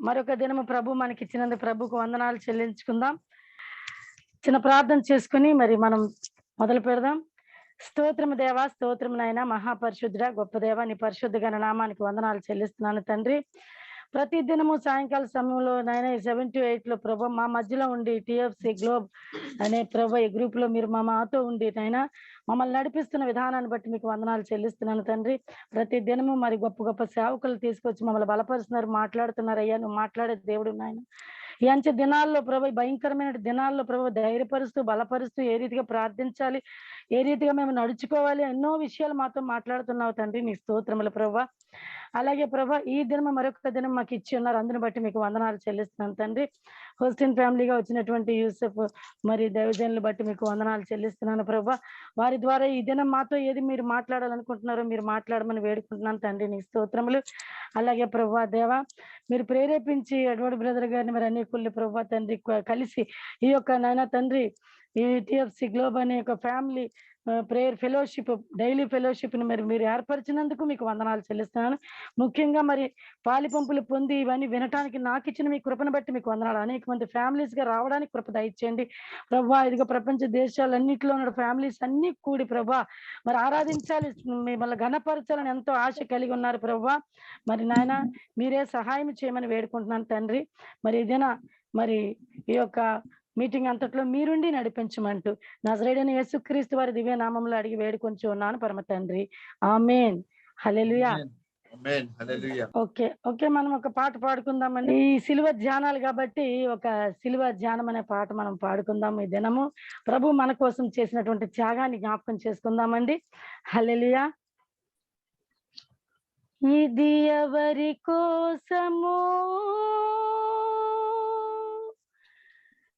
మరొక దినము ప్రభు మనకిచ్చినందుకు ప్రభుకు వందనాలు చెల్లించుకుందాం. చిన్న ప్రార్థన చేసుకుని మరి మనం మొదలు పెడదాం. స్తోత్రము దేవా, స్తోత్రము నాయన, మహాపరిశుద్ధుడా, గొప్ప దేవా, నీ పరిశుద్ధ ఘన నామానికి వందనాలు చెల్లిస్తున్నాను తండ్రి. ప్రతి దినము సాయంకాల సమయంలో నాయన 7 to 8 లో ప్రభు మా మధ్యలో ఉండి టిఎఫ్సి గ్లోబ్ అనే ప్రభు ఈ గ్రూప్ లో మీరు మాతో ఉండి నాయన మమ్మల్ని నడిపిస్తున్న విధానాన్ని బట్టి మీకు వందనాలు చెల్లిస్తున్నాను తండ్రి. ప్రతి దినము మరి గొప్ప గొప్ప సేవకులు తీసుకొచ్చి మమ్మల్ని బలపరుస్తున్నారు, మాట్లాడుతున్నారు. అయ్యా నువ్వు మాట్లాడే దేవుడు నాయన. ఈ అంచె దినాల్లో ప్రభు, భయంకరమైన దినాల్లో ప్రభు ధైర్యపరుస్తూ బలపరుస్తూ ఏ రీతిగా ప్రార్థించాలి, ఏ రీతిగా మేము నడుచుకోవాలి, ఎన్నో విషయాలు మాతో మాట్లాడుతున్నావు తండ్రి. నీ స్తోత్రములు ప్రభు. అలాగే ప్రభా ఈ దినం మరొక దినం మాకు ఇచ్చి ఉన్నారు, అందుని బట్టి మీకు వందనాలు చెల్లిస్తున్నాను తండ్రి. హోస్టిన్ ఫ్యామిలీగా వచ్చినటువంటి యూసఫ్ మరి దైవజనులు బట్టి మీకు వందనాలు చెల్లిస్తున్నాను ప్రభా. వారి ద్వారా ఈ దినం మాతో ఏది మీరు మాట్లాడాలనుకుంటున్నారో మీరు మాట్లాడమని వేడుకుంటున్నాను తండ్రి. నీ స్తోత్రములు. అలాగే ప్రభా దేవా, మీరు ప్రేరేపించి ఎడ్వర్డ్ బ్రదర్ గారిని మరి అనేకుల్ని ప్రభా తండ్రి కలిసి ఈ యొక్క నాయన తండ్రి ఈ టిఎఫ్సి గ్లోబ్ అనే ఒక family prayer fellowship, daily fellowship ని మరి మీరు ఏర్పరిచినందుకు మీకు వందనాలు చెల్లిస్తున్నాను. ముఖ్యంగా మరి పాలి పంపులు పొంది ఇవన్నీ వినటానికి నాకు ఇచ్చిన మీ కృపను బట్టి మీకు వందనాలు. అనేక మంది ఫ్యామిలీస్ గా రావడానికి కృప దయచేయండి ప్రభా. ఇదిగో ప్రపంచ దేశాలన్నింటిలో ఉన్న ఫ్యామిలీస్ అన్ని కూడి ప్రభా మరి ఆరాధించాలి, మిమ్మల్ని ఘనపరచాలని ఎంతో ఆశ కలిగి ఉన్నారు ప్రభా. మరి నాయన మీరే సహాయం చేయమని వేడుకుంటున్నాను తండ్రి. మరి ఇదేనా మరి ఈ యొక్క మీటింగ్ అంతట్లో మీరుండి నడిపించమంటూ నజరేయుడైన యేసుక్రీస్తు వారి దివ్య నామంలో అడిగి వేడుకొంచు ఉన్నాను పరమ తండ్రి. ఆమేన్. హల్లెలూయా. ఓకే మనం ఒక పాట పాడుకుందామండి. ఈ సిలువ ధ్యానాలు కాబట్టి ఒక సిలువ ధ్యానం అనే పాట మనం పాడుకుందాం. ఈ దినము ప్రభు మన కోసం చేసినటువంటి త్యాగాన్ని జ్ఞాపకం చేసుకుందామండి. హల్లెలూయా. ఇది ఎవరి కోసమో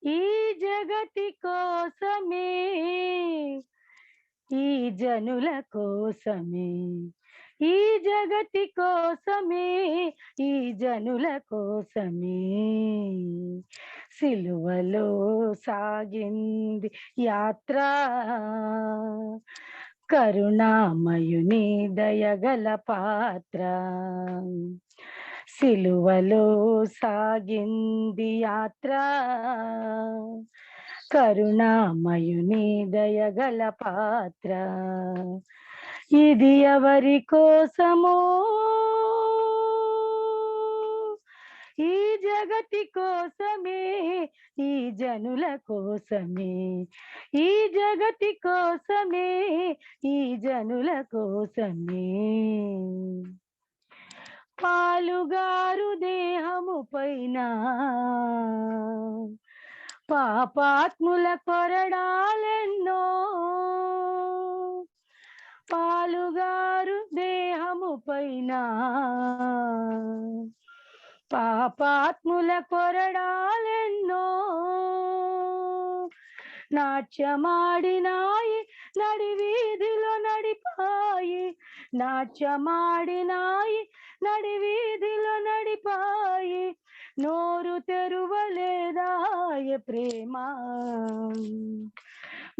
ఈ జగతి కోసమే, ఈ జనుల కోసమే, ఈ జగతి కోసమే, ఈ జనుల కోసమే సిలువలో సాగింది యాత్ర, కరుణామయుని దయగల పాత్ర. సిలువలో సాగింది యాత్ర, కరుణామయుని దయగల పాత్ర. ఇది ఎవరి కోసమో ఈ జగతి కోసమే, ఈ జనుల కోసమే, ఈ జగతి కోసమే, ఈ జనుల కోసమే. పాలుగారు దేహము పైన పాపాత్ముల కొరడాలెన్నో, పాలుగారు దేహము పైన పాపాత్ముల కొరడాలెన్నో, నాట్యమాడినాయి నడి వీధిలో నడిపాయి, నాట్యమాడినాయి నడి వీధిలో నడిపాయి, నోరు తెరువలేదాయ ప్రేమ,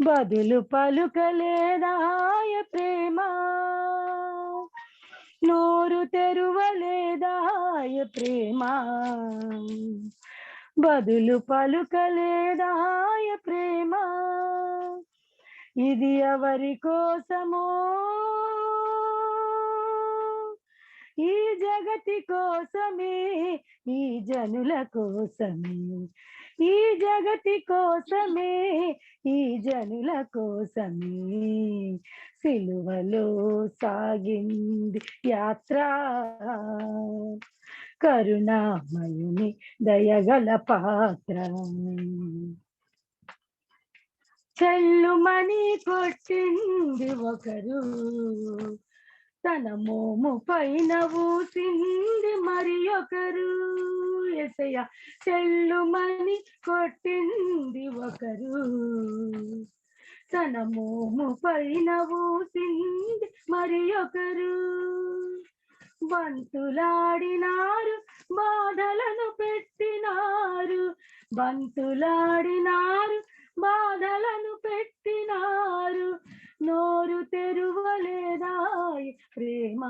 బదులు పలుకలేదాయ ప్రేమ, నోరు తెరువలేదాయ ప్రేమ, బదులు పలుకలేదాయ ప్రేమ. ఇది ఎవరి కోసమో ఈ జగతి కోసమే, ఈ జనుల కోసమే, ఈ జగతి కోసమే, ఈ జనుల కోసమే సిలువలో సాగింది యాత్ర, కరుణామయుని దయగల పాత్ర. చెల్లుమని కొట్టింది ఒకరు, తన మోము పైన ఊసింది మరి ఒకరు. యేసయ్య చెల్లుమని కొట్టింది ఒకరు, తన మోము పైన ఊసింది మరి ఒకరు. బంతులాడినారు బాధలను పెట్టినారు, బంతులాడినారు బాధలను పెట్టినారు, నోరు తెరువలేదాయి ప్రేమ,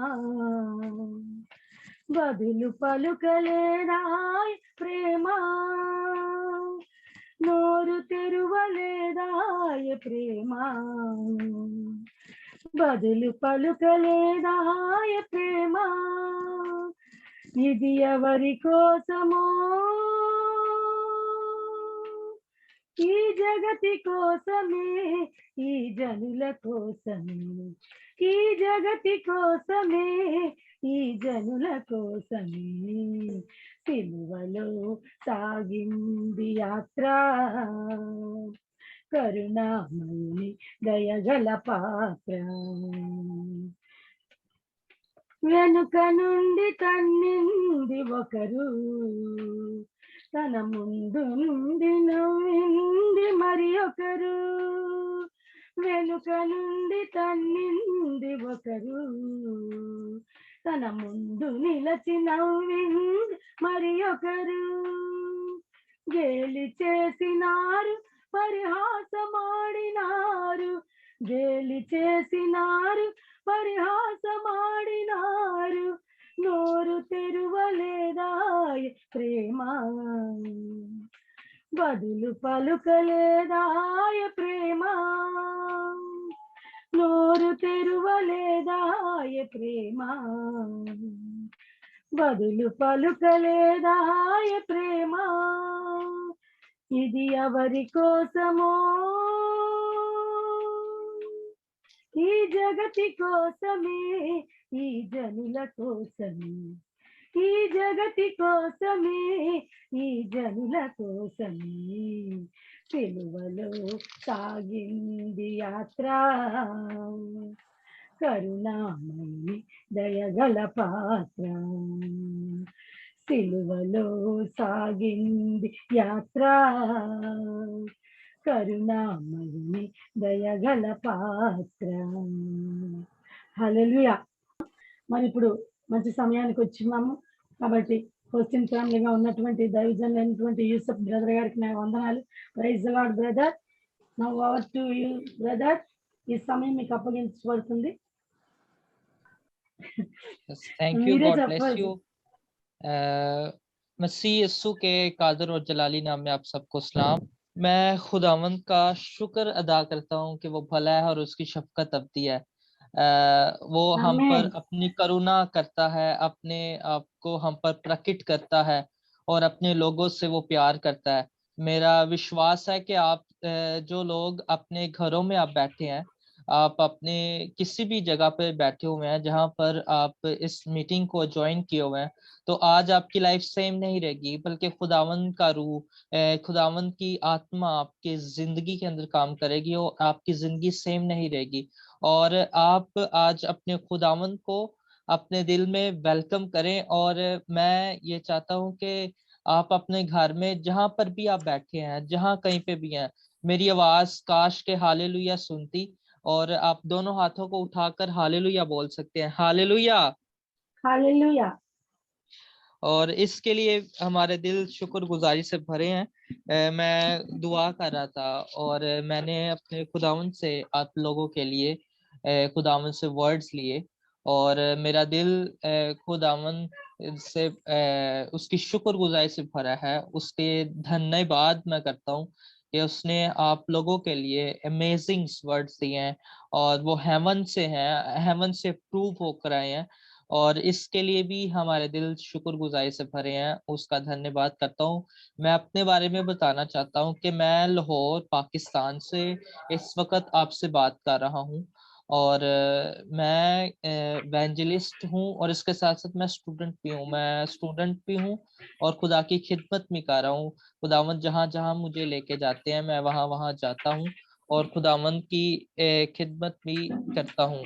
బదులు పలుకలేదాయ ప్రేమ, నోరు తెరువలేదాయ ప్రేమ, బదులు పలుకలేదాయ ప్రేమ, ఇది ఎవరి కోసమో ఈ జగతి కోసమే, ఈ జనుల కోసమే, ఈ జగతి కోసమే, ఈ జనుల కోసమే, సిలువలో సాగింది యాత్ర, కరుణామయుని దయగల పాత్ర, వెనుక నుండి తన్నింది ఒకరు, తన ముందు నుండి నవ్వింది మరి ఒకరు, వెనుక నుండి తన్నింది ఒకరు, తన ముందు నిలచి నవ్వింది మరి ఒకరు, గేలి చేసినారు పరిహాసమాడినారు, గేలి చేసినారు పరిహాసమాడినారు, నోరు తెరువలేదాయ ప్రేమ, బదులు పలుకలేదాయ ప్రేమ, నోరు తెరువలేదాయ ప్రేమ, బదులు పలుకలేదాయ ప్రేమ, ఇది ఎవరి కోసమో ఈ జగతి కోసమే, ఈ జనుల కోసమే, ఈ జగతి కోసమే, ఈ జనుల కోసమే, సిలువలో సాగింది యాత్ర, కరుణామయి దయగల పాత్ర, సిలువలో సాగింది యాత్ర, కరుణామయుని దయగల పాత్ర. హల్లెలూయా. మరి ఇప్పుడు మంచి సమయానికి వచ్చినాము కాబట్టి క్వశ్చన్ ఫ్యామిలీగా ఉన్నటువంటి దైవజనులైనటువంటి యూసఫ్ బ్రదర్ గారికి నా వందనాలు. Praise the Lord brother. Now over to you brother. ఈ సమయం మీకు అప్పగించబడుతుంది. Thank you, God bless you. मसीह यस्सु के कादर और जलाली नाम में आप सबको सलाम। मैं खुदावंद का शुक्र अदा करता हूँ कि वो भला है और उसकी शफकत अबदी है। वो हम पर अपनी करुणा करता है, अपने आप को हम पर प्रकट करता है और अपने लोगों से वो प्यार करता है। मेरा विश्वास है कि आप जो लोग अपने घरों में आप बैठे हैं, आप अपने किसी भी जगह पे बैठे हुए हैं जहां पर आप इस मीटिंग को ज्वाइन किए हुए हैं, तो आज आपकी लाइफ सेम नहीं रहेगी, बल्कि खुदावंद का रूह, खुदावंद की आत्मा आपकी जिंदगी के अंदर काम करेगी और आपकी जिंदगी सेम नहीं रहेगी। और आप आज अपने खुदावंद को अपने दिल में वेलकम करें। और मैं ये चाहता हूँ कि आप अपने घर में जहां पर भी आप बैठे हैं, जहां कहीं पे भी हैं, मेरी आवाज काश के हालेलुया सुनती और आप दोनों हाथों को उठाकर हालेलुया बोल सकते हैं। Hallelujah, hallelujah. और इसके लिए हमारे दिल शुक्रगुजारी से भरे हैं। मैं दुआ कर रहा था और मैंने अपने खुदावंद से आप लोगों के लिए खुदावंद से वर्ड्स लिए और मेरा दिल खुदावंद से उसकी शुक्रगुजारी से भरा है। उसके धन्यवाद मैं करता हूँ कि उसने आप लोगों के लिए अमेजिंग वर्ड्स दिए हैं और वो हेवन से हैं, हेवन से प्रूव होकर आए हैं और इसके लिए भी हमारे दिल शुक्रगुजारी से भरे हैं। उसका धन्यवाद करता हूँ। मैं अपने बारे में बताना चाहता हूँ कि मैं लाहौर पाकिस्तान से इस वक्त आपसे बात कर रहा हूँ और मैं इवेंजलिस्ट हूँ और इसके साथ साथ मैं स्टूडेंट भी हूँ। मैं स्टूडेंट भी हूँ और खुदा की खिदमत भी कर रहा हूँ। खुदावंद जहाँ जहाँ मुझे लेके जाते हैं मैं वहाँ वहाँ जाता हूँ और खुदावंद की खिदमत भी करता हूँ।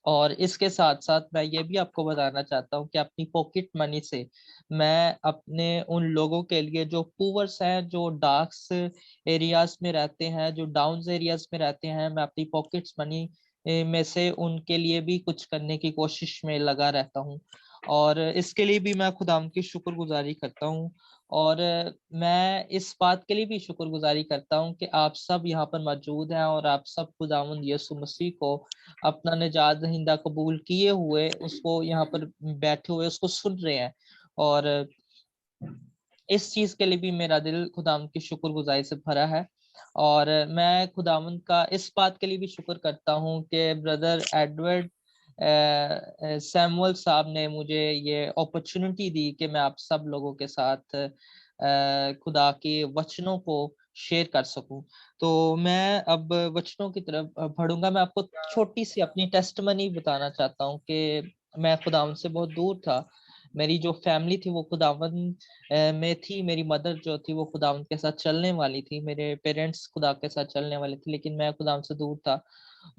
और इसके साथ साथ मैं ये भी आपको बताना चाहता हूँ कि अपनी पॉकेट मनी से मैं अपने उन लोगों के लिए जो पुअर्स हैं, जो डार्क्स एरियाज में रहते हैं, जो डाउन्स एरियाज में रहते हैं, मैं अपनी पॉकेट्स मनी में से उनके लिए भी कुछ करने की कोशिश में लगा रहता हूँ। और इसके लिए भी मैं खुदावंद की शुक्रगुजारी करता हूँ। और मैं इस बात के लिए भी शुक्रगुजारी करता हूँ कि आप सब यहाँ पर मौजूद हैं और आप सब खुदावंद यीशु मसीह को अपना निजात दहिंदा कबूल किए हुए उसको यहाँ पर बैठे हुए उसको सुन रहे हैं। और इस चीज के लिए भी मेरा दिल खुदावंद की शुक्रगुजारी से भरा है। और मैं खुदावंद का इस बात के लिए भी शुक्र करता हूँ कि ब्रदर एडवर्ड सैमुअल साहब ने मुझे ये अपॉर्चुनिटी दी कि मैं आप सब लोगों के साथ खुदा के वचनों को शेयर कर सकूं। तो मैं अब वचनों की तरफ बढ़ूंगा। मैं आपको छोटी सी अपनी टेस्टमनी बताना चाहता हूँ कि मैं खुदावंद से बहुत दूर था। मेरी जो फैमिली थी वो खुदावंद में थी। मेरी मदर जो थी वो खुदावंद के साथ चलने वाली थी, मेरे पेरेंट्स खुदा के साथ चलने वाले थे, लेकिन मैं खुदावंद से दूर था।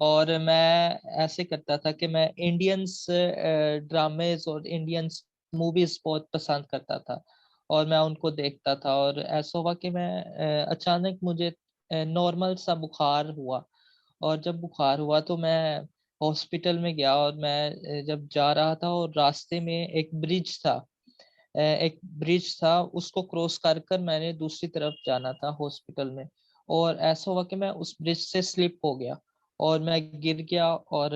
और मैं ऐसे करता था कि मैं इंडियंस ड्रामेज और इंडियंस मूवीज बहुत पसंद करता था और मैं उनको देखता था। और ऐसा हुआ कि मैं अचानक मुझे नॉर्मल सा बुखार हुआ। और जब बुखार हुआ तो मैं हॉस्पिटल में गया और मैं जब जा रहा था और रास्ते में एक ब्रिज था, उसको क्रॉस कर कर मैंने दूसरी तरफ जाना था हॉस्पिटल में। और ऐसा हुआ कि मैं उस ब्रिज से स्लिप हो गया और मैं गिर गया। और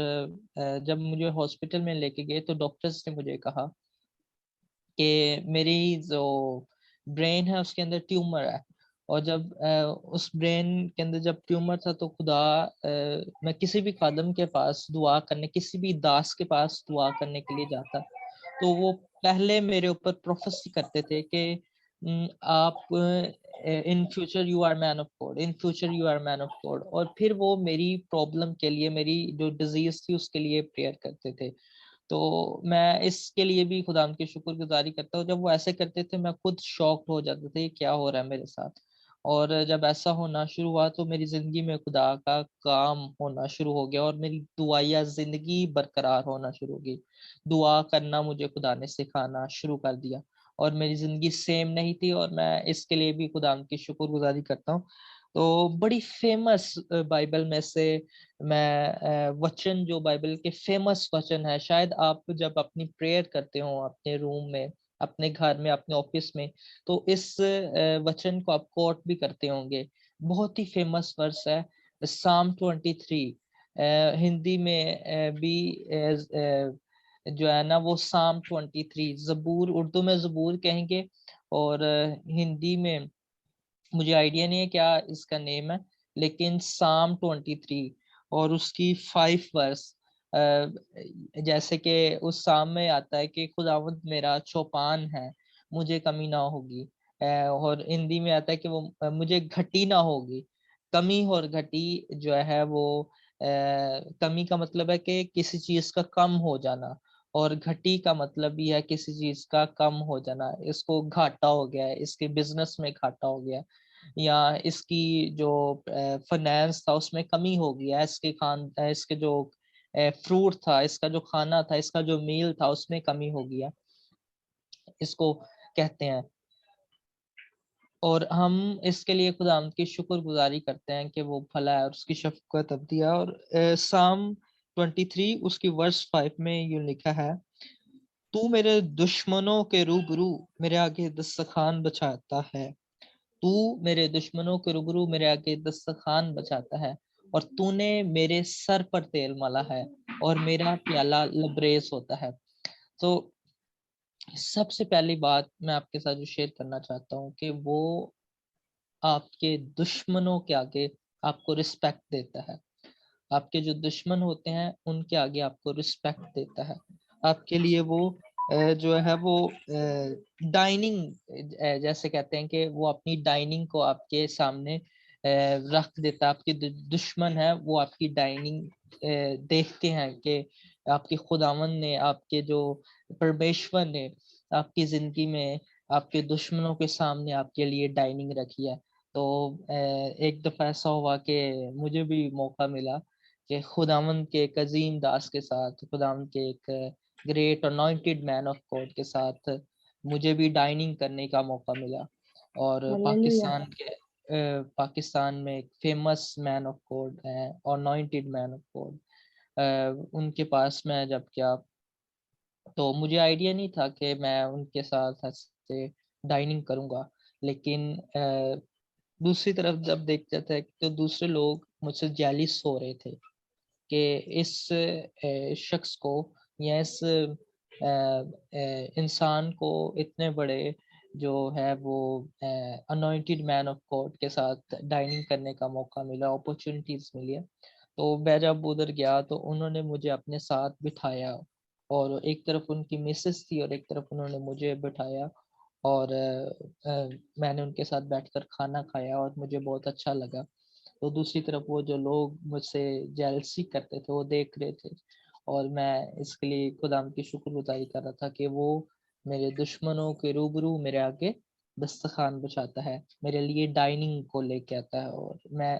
जब मुझे हॉस्पिटल में लेके गए तो डॉक्टर्स ने मुझे कहा कि मेरी जो ब्रेन है उसके अंदर ट्यूमर है। और जब उस ब्रेन के अंदर जब ट्यूमर था तो खुदा मैं किसी भी खादम के पास दुआ करने, किसी भी दास के पास दुआ करने के लिए जाता तो वो पहले मेरे ऊपर प्रोफेसी करते थे कि आप in future you are man of God, in future you are man of God. और फिर वो मेरी प्रॉब्लम के लिए, मेरी जो डिजीज थी उसके लिए प्रेयर करते थे। तो मैं इसके लिए भी खुदा की शुक्रगुजारी करता हूँ। जब वो ऐसे करते थे मैं खुद शॉक्ड हो जाता था, ये क्या हो रहा है मेरे साथ। और जब ऐसा होना शुरू हुआ तो मेरी जिंदगी में खुदा का काम होना शुरू हो गया और मेरी दुआया जिंदगी बरकरार होना शुरू हो गई। दुआ करना मुझे खुदा ने सिखाना शुरू कर दिया और मेरी जिंदगी सेम नहीं थी। और मैं इसके लिए भी खुदा की शुक्रगुजारी करता हूँ। तो बड़ी फेमस बाइबल में से मैं वचन, जो बाइबल के फेमस वचन है, शायद आप जब अपनी प्रेयर करते हो अपने रूम में, अपने घर में, अपने ऑफिस में, तो इस वचन को आप कोट भी करते होंगे। बहुत ही फेमस वर्स है साम 23। हिंदी में भी जो है ना वो साम 23, जबूर, उर्दू में जबूर कहेंगे और हिंदी में मुझे आइडिया नहीं है क्या इसका नेम है, लेकिन साम 23 और उसकी 5 वर्स। जैसे कि उस साम में आता है कि खुदावंद मेरा चौपान है, मुझे कमी ना होगी। और हिंदी में आता है कि वो मुझे घटी ना होगी। कमी और घटी जो है वो कमी का मतलब है कि किसी चीज का कम हो जाना, और घटी का मतलब भी है किसी चीज का कम हो जाना। इसको घाटा हो गया है, इसके बिजनेस में घाटा हो गया है, या इसकी जो फाइनेंस था उसमें कमी हो गया, इसके जो फ्रूट था, इसका जो खाना था, इसका जो मील था उसमें कमी हो गया, इसको कहते हैं। और हम इसके लिए खुदा की शुक्रगुजारी करते हैं कि वो भला है और उसकी शफकत अब्दी है। और साम 23 उसकी वर्स 5 में यूं लिखा है, तू मेरे दुश्मनों के रूबरू मेरे आगे दस्तरखान बचाता है, तू मेरे दुश्मनों के रूबरू मेरे आगे दस्तरखान बचाता है, और तूने मेरे सर पर तेल मला है और मेरा प्याला लबरेज होता है। तो सबसे पहली बात मैं आपके साथ जो शेयर करना चाहता हूँ कि वो आपके दुश्मनों के आगे आपको रिस्पेक्ट देता है। आपके जो दुश्मन होते हैं उनके आगे आपको रिस्पेक्ट देता है। आपके लिए वो जो है वो डाइनिंग, जैसे कहते हैं कि वो अपनी डाइनिंग को आपके सामने रख देता है। आपके दुश्मन है वो आपकी डाइनिंग देखते हैं कि आपके खुदावन ने, आपके जो परमेश्वर ने आपकी जिंदगी में आपके दुश्मनों के सामने आपके लिए डाइनिंग रखी है। तो एक दफा ऐसा हुआ कि मुझे भी मौका मिला कि खुदावंद के एक अजीम दास के साथ, खुदावंद के एक great anointed man of God के साथ मुझे भी डाइनिंग करने का मौका मिला। और हालेलुया। पाकिस्तान में एक फेमस मैन ऑफ गॉड है, अनॉइंटेड मैन ऑफ गॉड, उनके पास मैं जब क्या तो मुझे आइडिया नहीं था कि मैं उनके साथ ऐसे डाइनिंग करूंगा। लेकिन दूसरी तरफ जब देखते थे तो दूसरे लोग मुझसे जेलिस हो रहे थे कि इस शख्स को या इस इंसान को इतने बड़े जो है वो अनॉइंटेड मैन ऑफ गॉड के साथ डाइनिंग करने का मौका मिला, अपॉर्चुनिटीज मिली है। तो मैं जब उधर गया तो उन्होंने मुझे अपने साथ बिठाया, और एक तरफ उनकी मिसेस थी और एक तरफ उन्होंने मुझे बिठाया, और मैंने उनके साथ बैठकर खाना खाया और मुझे बहुत अच्छा लगा। तो दूसरी तरफ वो जो लोग मुझसे जेलसी करते थे वो देख रहे थे, और मैं इसके लिए खुदा की शुक्रगुजारी कर रहा था कि वो मेरे दुश्मनों के रूबरू मेरे आगे दस्तरखान बिछाता है, मेरे लिए डाइनिंग को लेके आता है। और मैं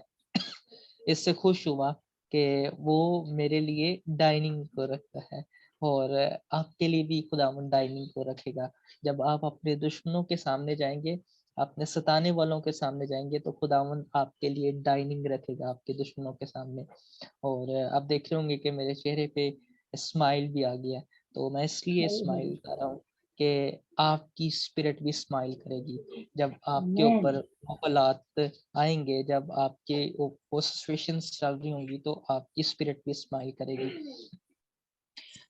इससे खुश हुआ कि वो मेरे लिए डाइनिंग को रखता है, और आपके लिए भी खुदावन डाइनिंग को रखेगा। जब आप अपने दुश्मनों के सामने जाएंगे, अपने सताने वालों के सामने जाएंगे, तो खुदावन आपके लिए डाइनिंग रखेगा आपके दुश्मनों के सामने। और आप देख रहे होंगे कि मेरे चेहरे पे स्माइल भी आ गया। तो मैं इसलिए स्माइल कर रहा हूँ कि आपकी स्पिरिट भी स्माइल करेगी जब आपके ऊपर मुश्किलात आएंगे, जब आपके वो सिचुएशंस चल रही होंगी, तो आपकी स्पिरिट भी स्माइल करेगी।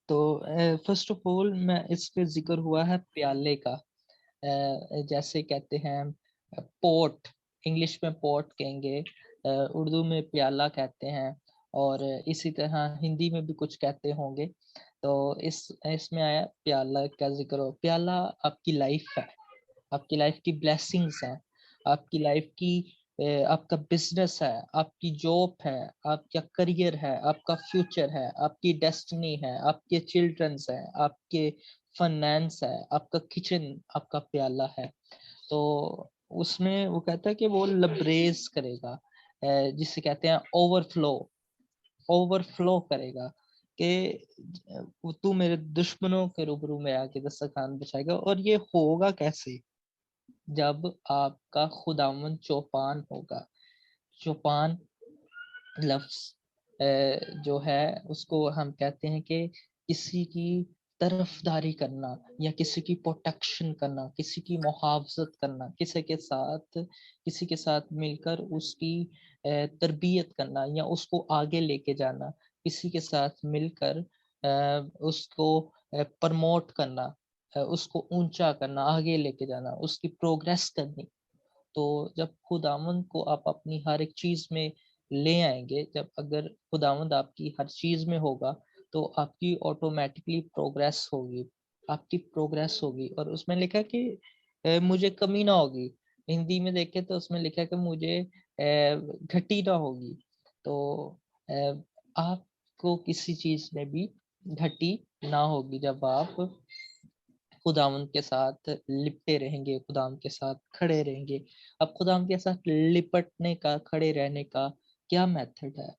तो फर्स्ट ऑफ ऑल मैं इस पे जिक्र हुआ है प्याले का। जैसे कहते हैं पोट, इंग्लिश में पोट कहेंगे, उर्दू में प्याला कहते हैं, और इसी तरह हिंदी में भी कुछ कहते होंगे। तो इसमें आया प्याला का जिक्र हो। प्याला आपकी लाइफ है, आपकी लाइफ की ब्लेसिंग्स है, आपकी लाइफ की आपका बिजनेस है, आपकी जॉब है, आपका करियर है, आपका फ्यूचर है, आपकी डेस्टिनी है, आपके चिल्ड्रंस है, आपके फाइनेंस है, आपका किचन, आपका प्याला है। तो उसमें वो कहता है कि वो लबरेज करेगा, जिसे कहते हैं ओवरफ्लो, ओवरफ्लो करेगा कि तू मेरे दुश्मनों के रूबरू में आके दस्तरखान बिछाएगा। और ये होगा कैसे? जब आपका खुदावन चौपान होगा। चौपान लफ्ज जो है उसको हम कहते हैं कि किसी की तरफदारी करना, या किसी की प्रोटेक्शन करना, किसी की मुहावजत करना, किसी के साथ मिलकर उसकी तरबियत करना या उसको आगे लेके जाना, किसी के साथ मिलकर उसको प्रमोट करना, उसको ऊंचा करना, आगे लेके जाना, उसकी प्रोग्रेस करनी। तो जब खुदावंद को आप अपनी हर एक चीज में ले आएंगे, जब अगर खुदावंद आपकी हर चीज में होगा, तो आपकी ऑटोमेटिकली प्रोग्रेस होगी, आपकी प्रोग्रेस होगी। और उसमें लिखा है कि मुझे कमी ना होगी। हिंदी में देखे तो उसमें लिखा है कि मुझे घटी ना होगी। तो आपको किसी चीज में भी घटी ना होगी जब आप खुदावंद के साथ लिपटे रहेंगे, खुदावंद के साथ खड़े रहेंगे। अब खुदावंद के साथ लिपटने का, खड़े रहने का क्या मेथड है?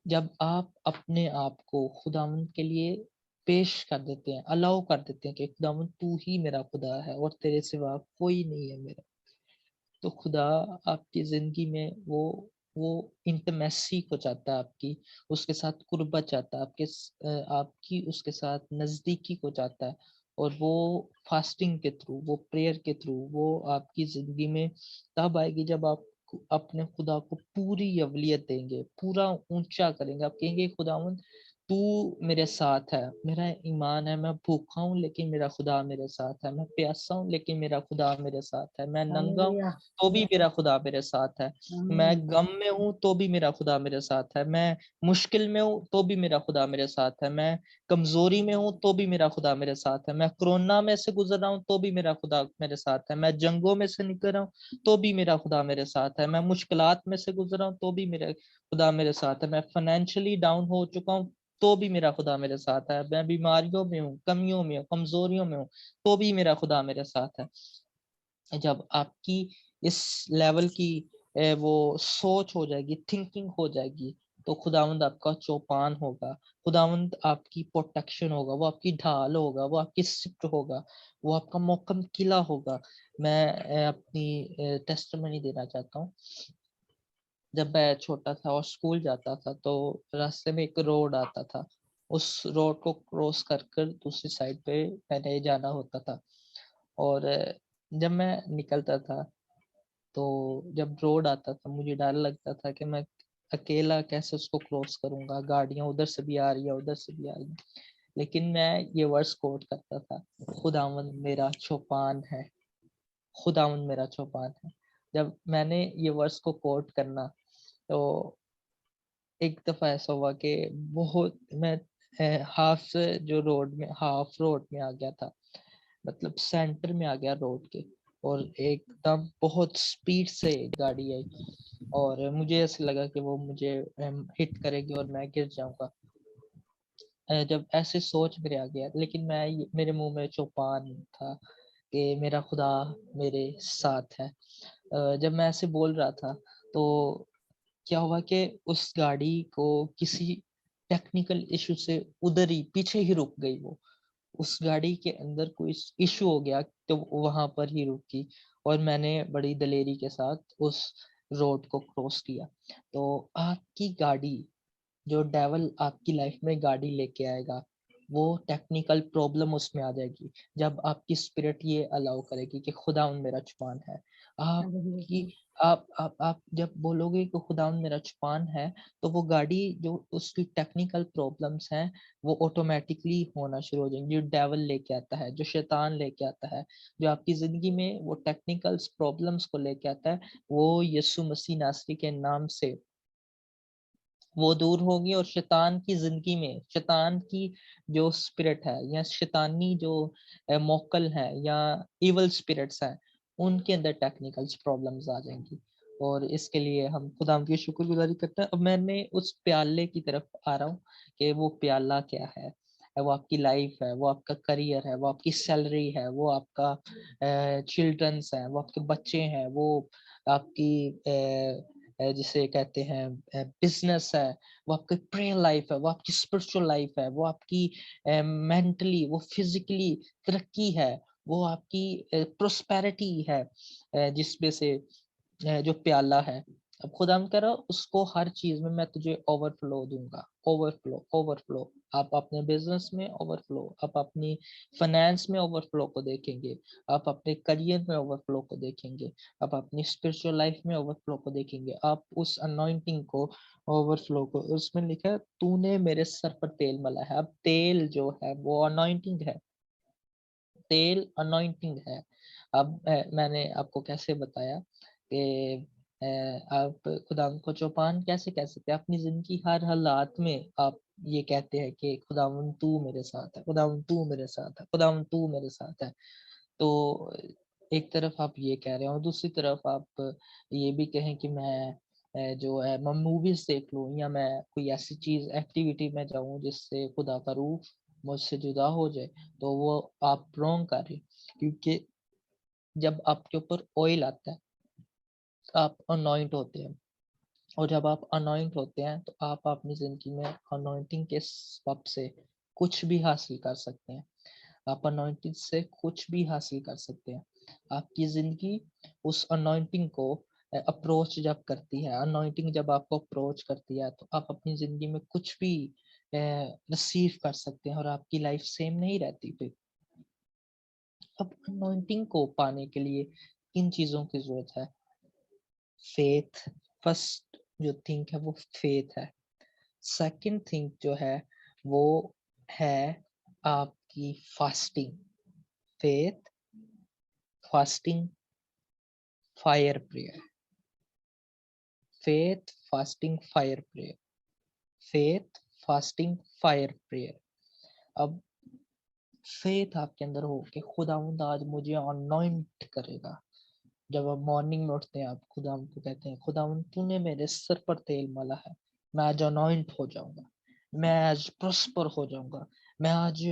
जब आप अपने आप को खुदावंद के लिए पेश कर देते हैं, अलाउ कर देते हैं कि खुदावंद तू ही मेरा खुदा है और तेरे सिवा कोई नहीं है मेरा, तो खुदा आपकी जिंदगी में वो इंटमेसी को चाहता है, आपकी उसके साथ कुर्बत चाहता है, आपकी उसके साथ नजदीकी को चाहता है। और वो फास्टिंग के थ्रू, वो प्रेयर के थ्रू, वो आपकी जिंदगी में तब आएगी जब आप अपने खुदा को पूरी अवलियत देंगे, पूरा ऊंचा करेंगे। आप कहेंगे खुदावंद तू मेरे साथ है, मेरा ईमान है, मैं भूखा हूँ लेकिन मेरा खुदा मेरे साथ है, मैं प्यासा हूँ लेकिन मेरा खुदा मेरे साथ है, मैं नंगा हूँ तो भी मेरा खुदा मेरे साथ है, मैं गम में हूँ तो भी मेरा खुदा मेरे साथ है, मैं मुश्किल में हूँ तो भी मेरा खुदा मेरे साथ है, मैं कमजोरी में हूँ तो भी मेरा खुदा मेरे साथ है, मैं कोरोना में से गुजर रहा हूँ तो भी मेरा खुदा मेरे साथ है, मैं जंगों में से निकल रहा हूँ तो भी मेरा खुदा मेरे साथ है, मैं मुश्किलात में से गुजर रहा हूँ तो भी मेरा खुदा मेरे साथ है, मैं फाइनेंशियली डाउन हो चुका हूँ तो भी मेरा खुदा मेरे साथ है, मैं बीमारियों में हूँ, कमियों में हूँ, कमजोरियों में हूँ, तो भी मेरा खुदा मेरे साथ है। जब आपकी इस लेवल की वो सोच हो जाएगी, थिंकिंग हो जाएगी, तो खुदावंद आपका चौपान होगा, खुदावंद आपकी प्रोटेक्शन होगा, वो आपकी ढाल होगा, वो आपकी सिफ्ट होगा, वो आपका मोकम किला होगा। मैं अपनी टेस्टिमनी देना चाहता हूँ। जब मैं छोटा था और स्कूल जाता था तो रास्ते में एक रोड आता था, उस रोड को क्रॉस कर कर दूसरी साइड पे मैंने जाना होता था। और जब मैं निकलता था तो जब रोड आता था मुझे डर लगता था कि मैं अकेला कैसे उसको क्रॉस करूंगा, गाड़ियां उधर से भी आ रही है उधर से भी आ रही है। लेकिन मैं ये वर्ड्स कोट करता था, खुदावंद मेरा चौपान है, खुदावंद मेरा चौपान है। जब मैंने ये वर्ड्स को कोट करना तो एक दफा ऐसा हुआ कि बहुत मैं हाफ जो रोड में हाफ रोड में आ गया था, मतलब सेंटर में आ गया रोड के, और एकदम बहुत स्पीड से गाड़ी आई और मुझे ऐसे लगा कि वो मुझे हिट करेगी और मैं गिर जाऊंगा। जब ऐसे सोच मेरे आ गया, लेकिन मेरे मुंह में चौपान था कि मेरा खुदा मेरे साथ है। जब मैं ऐसे बोल रहा था तो क्या हुआ कि उस गाड़ी को किसी टेक्निकल इशू से उधर ही पीछे ही रुक गई वो, उस गाड़ी के अंदर कोई इशू हो गया तो वहां पर ही रुकी और मैंने बड़ी दलेरी के साथ उस रोड को क्रॉस किया। तो आपकी गाड़ी, जो डेवल आपकी लाइफ में गाड़ी लेके आएगा, वो टेक्निकल प्रॉब्लम उसमें आ जाएगी जब आपकी स्पिरिट ये अलाउ करेगी कि खुदावंद मेरा छुपान है। आपकी आप जब बोलोगे कि खुदावंद मेरा छुपान है, तो वो गाड़ी जो उसकी टेक्निकल प्रॉब्लम्स हैं वो ऑटोमेटिकली होना शुरू हो जाएंगी। जो डेवल लेके आता है, जो शैतान लेके आता है, जो आपकी जिंदगी में वो टेक्निकल प्रॉब्लम्स को लेके आता है, वो यीशु मसीह नासरी के नाम से वो दूर होगी। और शैतान की जिंदगी में शैतान की जो स्पिरिट है या शैतानी जो मोकल है या इवल स्पिरिट्स हैं, उनके अंदर टेक्निकल प्रॉब्लम्स आ जाएंगी। और इसके लिए हम खुदा की शुक्रगुजारी करते हैं। अब मैं उस प्याले की तरफ आ रहा हूँ कि वो प्याला क्या है। वो आपकी लाइफ है, वो आपका करियर है, वो आपकी सैलरी है, वो आपका चिल्ड्रंस है, वो आपके बच्चे हैं, वो आपकी जिसे कहते हैं बिजनेस है, वो आपकी प्रेयर लाइफ है, वो आपकी स्पिरिचुअल लाइफ है, वो आपकी मेंटली वो फिजिकली तरक्की है, वो आपकी प्रोस्पेरिटी है, जिसमें से जो प्याला है। अब खुदा हम कह रहा उसको हर चीज में मैं तुझे ओवरफ्लो दूंगा, ओवरफ्लो ओवरफ्लो। आप अपने बिजनेस में ओवरफ्लो, आप अपनी फाइनेंस में ओवरफ्लो को देखेंगे, आप अपने करियर में ओवरफ्लो को देखेंगे, आप अपनी स्पिरिचुअल लाइफ में ओवरफ्लो को देखेंगे, आप उस अनॉइंटिंग को ओवरफ्लो को। उसमें लिखा है तूने मेरे सर पर तेल मला है। अब तेल जो है वो अनॉइंटिंग है, तेल अनॉइंटिंग है। अब मैंने आपको कैसे बताया कि आप खुदा को चौपान कैसे कह सकते हैं अपनी जिंदगी हर हालात में। आप ये कहते हैं कि खुदावन तू मेरे साथ है, खुदावन तू मेरे साथ है, खुदावन तू मेरे साथ है। तो एक तरफ आप ये कह रहे हो और दूसरी तरफ आप ये भी कहें कि मैं जो है मैं मूवीज देख लूं या मैं कोई ऐसी चीज एक्टिविटी में जाऊं जिससे खुदा का रूह मुझसे जुदा हो जाए, तो वो आप रॉन्ग कर रहे हो। क्योंकि जब आपके ऊपर ऑयल आता है आप अनॉइंट होते हैं, और जब आप अनॉइंट होते हैं तो आप अपनी जिंदगी में अनॉइंटिंग के सबब से कुछ भी हासिल कर सकते हैं। आप अनॉइंटिंग से कुछ भी हासिल कर सकते हैं। आपकी जिंदगी उस अनॉइंटिंग को अप्रोच जब करती है, अनॉइंटिंग जब आपको अप्रोच करती है, तो आप अपनी जिंदगी में कुछ भी रिसीव कर सकते हैं और आपकी लाइफ सेम नहीं रहती फिर। अब अनॉइंटिंग को पाने के लिए किन चीजों की जरूरत है? फेथ। फर्स्ट जो थिंग है वो फेथ है। सेकंड थिंग जो है वो है आपकी fasting. Faith, fasting, fire prayer. Faith, fasting, fire prayer. Faith, fasting, fire prayer. अब फेथ आपके अंदर हो कि खुदावंद आज मुझे अनॉइंट करेगा। जब आप मॉर्निंग में उठते हैं आप खुदावंद को कहते हैं खुदावंद तूने मेरे सर पर तेल मला है, मैं आज अनॉइंट हो जाऊंगा, मैं आज प्रॉस्पर हो जाऊंगा, मैं आज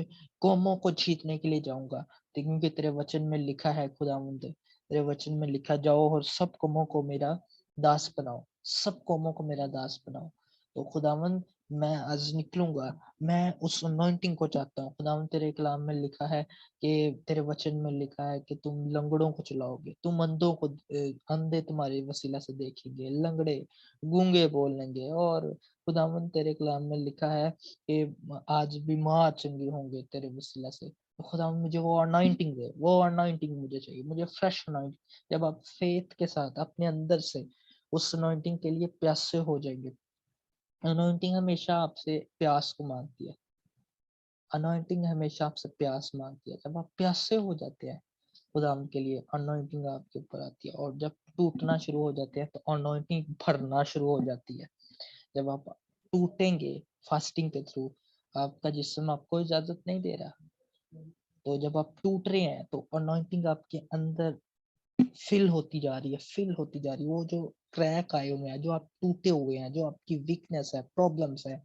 कौमों को जीतने के लिए जाऊंगा। क्योंकि तेरे वचन में लिखा है खुदावंद, तेरे वचन में लिखा जाओ और सब कौमों को मेरा दास बनाओ, सब कौमों को मेरा दास बनाओ। तो खुदावंद मैं आज निकलूंगा, मैं उस अनॉइंटिंग को चाहता हूँ। खुदावंद तेरे कलाम में लिखा है कि तेरे वचन में लिखा है कि तुम लंगड़ों को चलाओगे, तुम अंधों को अंधे तुम्हारे वसीला से देखेंगे, लंगड़े गूंगे बोलेंगे। और खुदावंद तेरे कलाम में लिखा है कि आज बीमार चंगे होंगे तेरे वसीला से। तो खुदावंद मुझे वो अनॉइंटिंग दे, वो अनॉइंटिंग मुझे चाहिए, मुझे फ्रेश अनॉइंटिंग। जब आप फेथ के साथ अपने अंदर से उस अनॉइंटिंग के लिए प्यासे हो जाएंगे। अनॉइंटिंग हमेशा आपसे प्यास को मांगती है, अनॉइंटिंग हमेशा आपसे प्यास मांगती है। जब आप प्यासे हो जाते हैं खुदाम के लिए, अनॉइंटिंग आपके ऊपर आती है। और जब टूटना शुरू हो जाते हैं तो अनॉइंटिंग भरना शुरू हो जाती है। जब आप टूटेंगे फास्टिंग के थ्रू, आपका जिस्म आपको इजाजत नहीं दे रहा, तो जब आप टूट रहे हैं तो अनॉइंटिंग आपके अंदर फिल होती जा रही है, फिल होती जा रही है। वो जो क्रैक आए हुए हैं, जो आप टूटे हुए हैं, जो आपकी वीकनेस है, प्रॉब्लम्स है,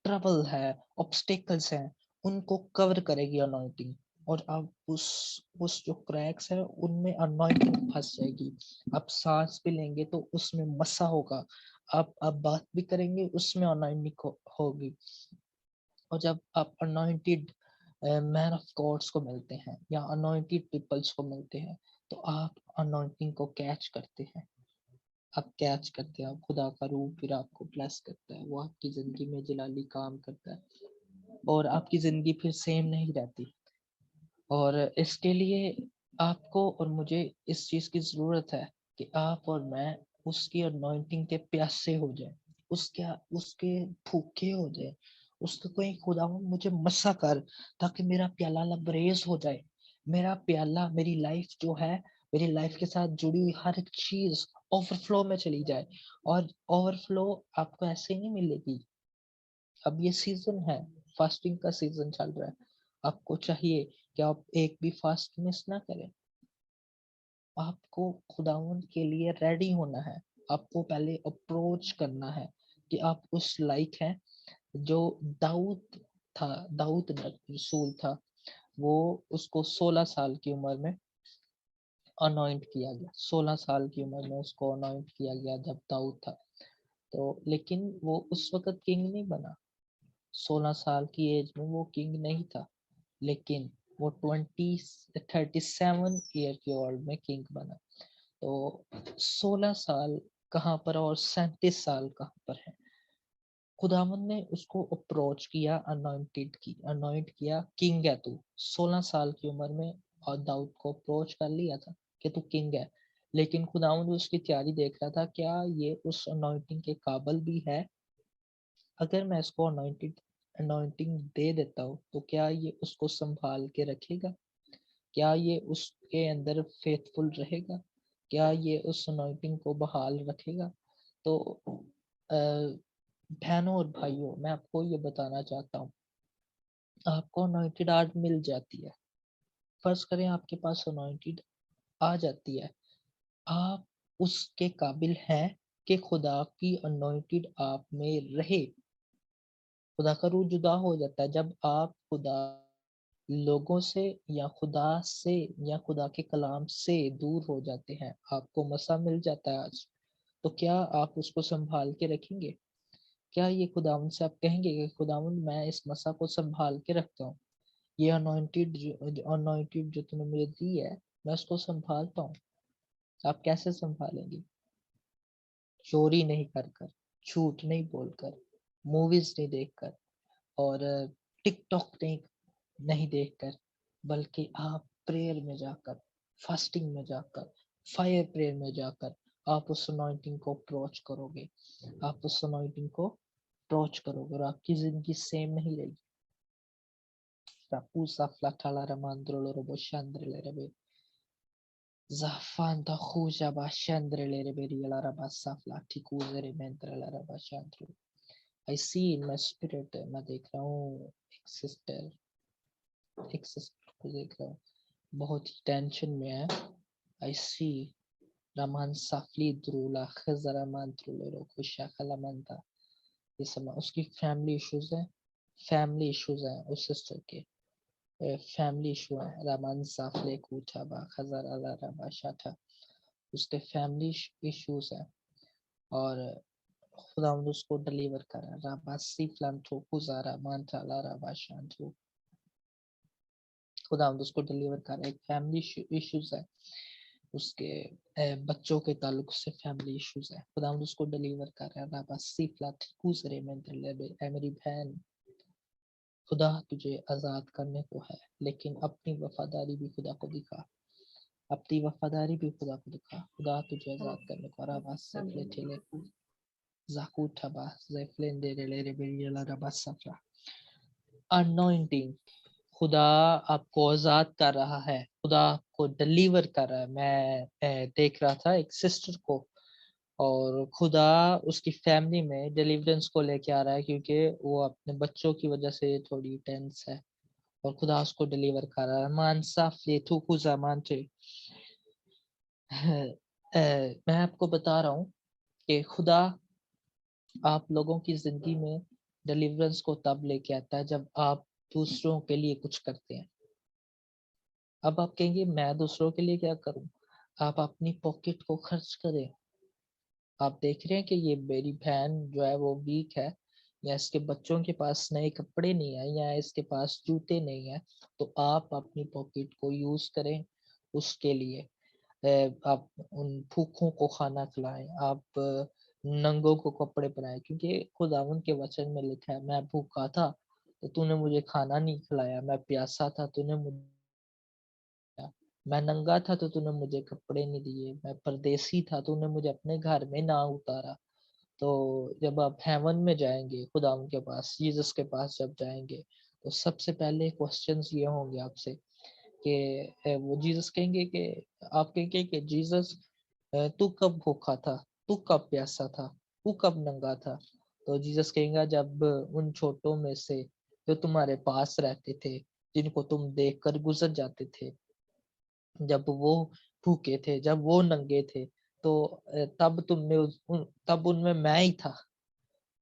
ट्रबल है, ऑब्स्टेकल्स हैं, उनको कवर करेगी अनॉइंटिंग। और आप उस जो क्रैक्स है उनमें अनॉइंटिंग फंस जाएगी। आप सांस भी लेंगे तो उसमें मसा होगा, आप बात भी करेंगे उसमें अनॉइंटिंग होगी। और जब आप अनॉइंटेड मैन ऑफ गॉड्स को मिलते हैं या अनॉइंटेड पीपल्स को मिलते हैं, तो आप अनॉइंटिंग को कैच करते हैं, आप कैच करते हैं। आप खुदा का रूह फिर आपको ब्लेस करता है, वो आपकी जिंदगी में जलाली काम करता है और आपकी जिंदगी फिर सेम नहीं रहती। और इसके लिए आपको और मुझे इस चीज की जरूरत है कि आप और मैं उसकी अनॉइंटिंग के प्यासे हो जाए, उसके उसके भूखे हो जाए। उसका कोई खुदा मुझे मसा कर, ताकि मेरा प्याला लबरेज हो जाए, मेरा प्याला, मेरी लाइफ जो है, मेरी लाइफ के साथ जुड़ी हुई हर एक चीज ओवरफ्लो में चली जाए। और ओवरफ्लो आपको ऐसे नहीं मिलेगी। अब ये सीजन है, फास्टिंग का सीजन चल रहा है, आपको चाहिए कि आप एक भी फास्ट मिस ना करें। आपको खुदावंद के लिए रेडी होना है, आपको पहले अप्रोच करना है कि आप उस लायक हैं जो दाऊद था। दाऊद रसूल था, वो उसको 16 साल की उम्र में अनॉइंट किया गया, 16 साल की उम्र में उसको अनॉइंट किया गया जब दाऊद था। तो लेकिन वो उस वक्त किंग नहीं बना, 16 साल की एज में वो किंग नहीं था। लेकिन वो 37 ईयर की ओल्ड में किंग बना। तो 16 साल कहाँ पर और 37 साल कहाँ पर है। खुदावंद ने उसको अप्रोच किया, अनॉइंट किया, किंग है तू। 16 साल की उम्र में और दाऊद को अप्रोच कर लिया था कि तू किंग है। लेकिन खुदावंद उसकी तैयारी देख रहा था, क्या ये उस अनॉइंटिंग के काबिल भी है। अगर मैं इसको अनॉइंटिंग दे देता हूँ तो क्या ये उसको संभाल के रखेगा, क्या ये उसके अंदर फेथफुल रहेगा, क्या ये उस अनॉइंटिंग को बहाल रखेगा। तो बहनों और भाइयों, मैं आपको ये बताना चाहता हूँ, आपको अनॉइंटेड आज मिल जाती है। फर्ज करें आपके पास अनॉइंटेड आ जाती है, आप उसके काबिल हैं कि खुदा की अनॉइंटेड आप में रहे। खुदा का रूह जुदा हो जाता है जब आप खुदा लोगों से या खुदा से या खुदा के कलाम से दूर हो जाते हैं। आपको मसा मिल जाता है आज, तो क्या आप उसको संभाल के रखेंगे? क्या ये खुदावंद से आप कहेंगे कि खुदावंद मैं इस मसा को संभाल के रखता हूँ, ये अनॉइंटेड जो तूने मुझे दी है, मैं उसको संभालता हूँ। आप कैसे संभालेंगे? चोरी नहीं कर कर, झूठ नहीं बोलकर, मूवीज नहीं देखकर, और टिकटॉक नहीं देखकर, बल्कि आप प्रेयर में जाकर, फास्टिंग में जाकर, फायर प्रेयर में जाकर आप उस अनॉइंटिंग को अप्रोच करोगे। आप उस अनॉइंटिंग को अप्रोच करोगे और आपकी जिंदगी सेम नहीं रहेगी। Rapusa flatala ramandrolo robo shandrele rebe. Zafanta khuja ba shandrele rebe riala rabasa flatikuzere mentrela raba shandru. I see in my spirit, मैं देख रहा हूँ एक सिस्टर को देख रहा हूँ, बहुत ही टेंशन में है। आई सी रमान साफली द्रूला खजरा मंत्रुले रो खुशा खलामंता। ये समय उसकी फैमिली इश्यूज हैं उस सिस्टर के, फैमिली इशू है। रमान साफले कूचा बा खजरा ला रबा शाठा, उसके फैमिली इश्यूज हैं। और खुदावंद उसको डिलीवर करा। राबासी फ्लांटो कुजारा मांटाला राबाशांटो, खुदावंद उसको डिलीवर करा। एक फैमिली इश्यूज है, उसके बच्चों के ताल्लुक से फैमिली इश्यूज है, खुदावंद उसको डिलीवर कर रहा है। राबासी फ्लाट कुजरे में ऐ मेरी बहन, खुदा तुझे आजाद करने को है, लेकिन अपनी वफादारी भी खुदा को दिखा, अपनी वफादारी भी खुदा को दिखा। खुदा तुझे आजाद करने को। राबास से फ्लेटेले जाकूटाबा ज़ेफ्लेंडेरेले रेबेरियला राबासाफ्रा। अनॉइंटिंग, खुदा आपको आजाद कर रहा है, खुदा आपको डिलीवर कर रहा है। मैं देख रहा था एक सिस्टर को, और खुदा उसकी फैमिली में डिलीवरेंस को लेके आ रहा है, क्योंकि वो अपने बच्चों की वजह से थोड़ी टेंस है, और खुदा उसको डिलीवर कर रहा है। मानसा फ्लेथु खुजा मानते। मैं आपको बता रहा हूँ कि खुदा आप लोगों की जिंदगी में डिलीवरेंस को तब लेके आता है जब आप दूसरों के लिए कुछ करते हैं। अब आप कहेंगे मैं दूसरों के लिए क्या करूं? आप अपनी पॉकेट को खर्च करें। आप देख रहे हैं कि ये मेरी बहन जो है वो वीक है, या इसके बच्चों के पास नए कपड़े नहीं है, या इसके पास जूते नहीं है, तो आप अपनी पॉकेट को यूज करें उसके लिए। आप उन भूखों को खाना खिलाएं, आप नंगों को कपड़े पहनाएं, क्योंकि खुदावन के वचन में लिखा है, मैं भूखा था तो तूने मुझे खाना नहीं खिलाया, मैं प्यासा था तूने मुझे, मैं नंगा था तो तूने मुझे कपड़े नहीं दिए, मैं परदेसी था तूने मुझे अपने घर में ना उतारा। तो जब आप हेवन में जाएंगे, खुदा उनके पास, जीसस के पास जब जाएंगे, तो सबसे पहले क्वेश्चंस ये होंगे आपसे कि वो जीसस कहेंगे कि, आप कहेंगे कि जीसस तू कब भूखा था, तू कब प्यासा था, तू कब नंगा था? तो जीसस कहेंगे जब उन छोटों में से जो तुम्हारे पास रहते थे, जिनको तुम देख कर गुजर जाते थे, जब वो भूखे थे, जब वो नंगे थे, तो तब तुमने तब उनमें मैं ही था,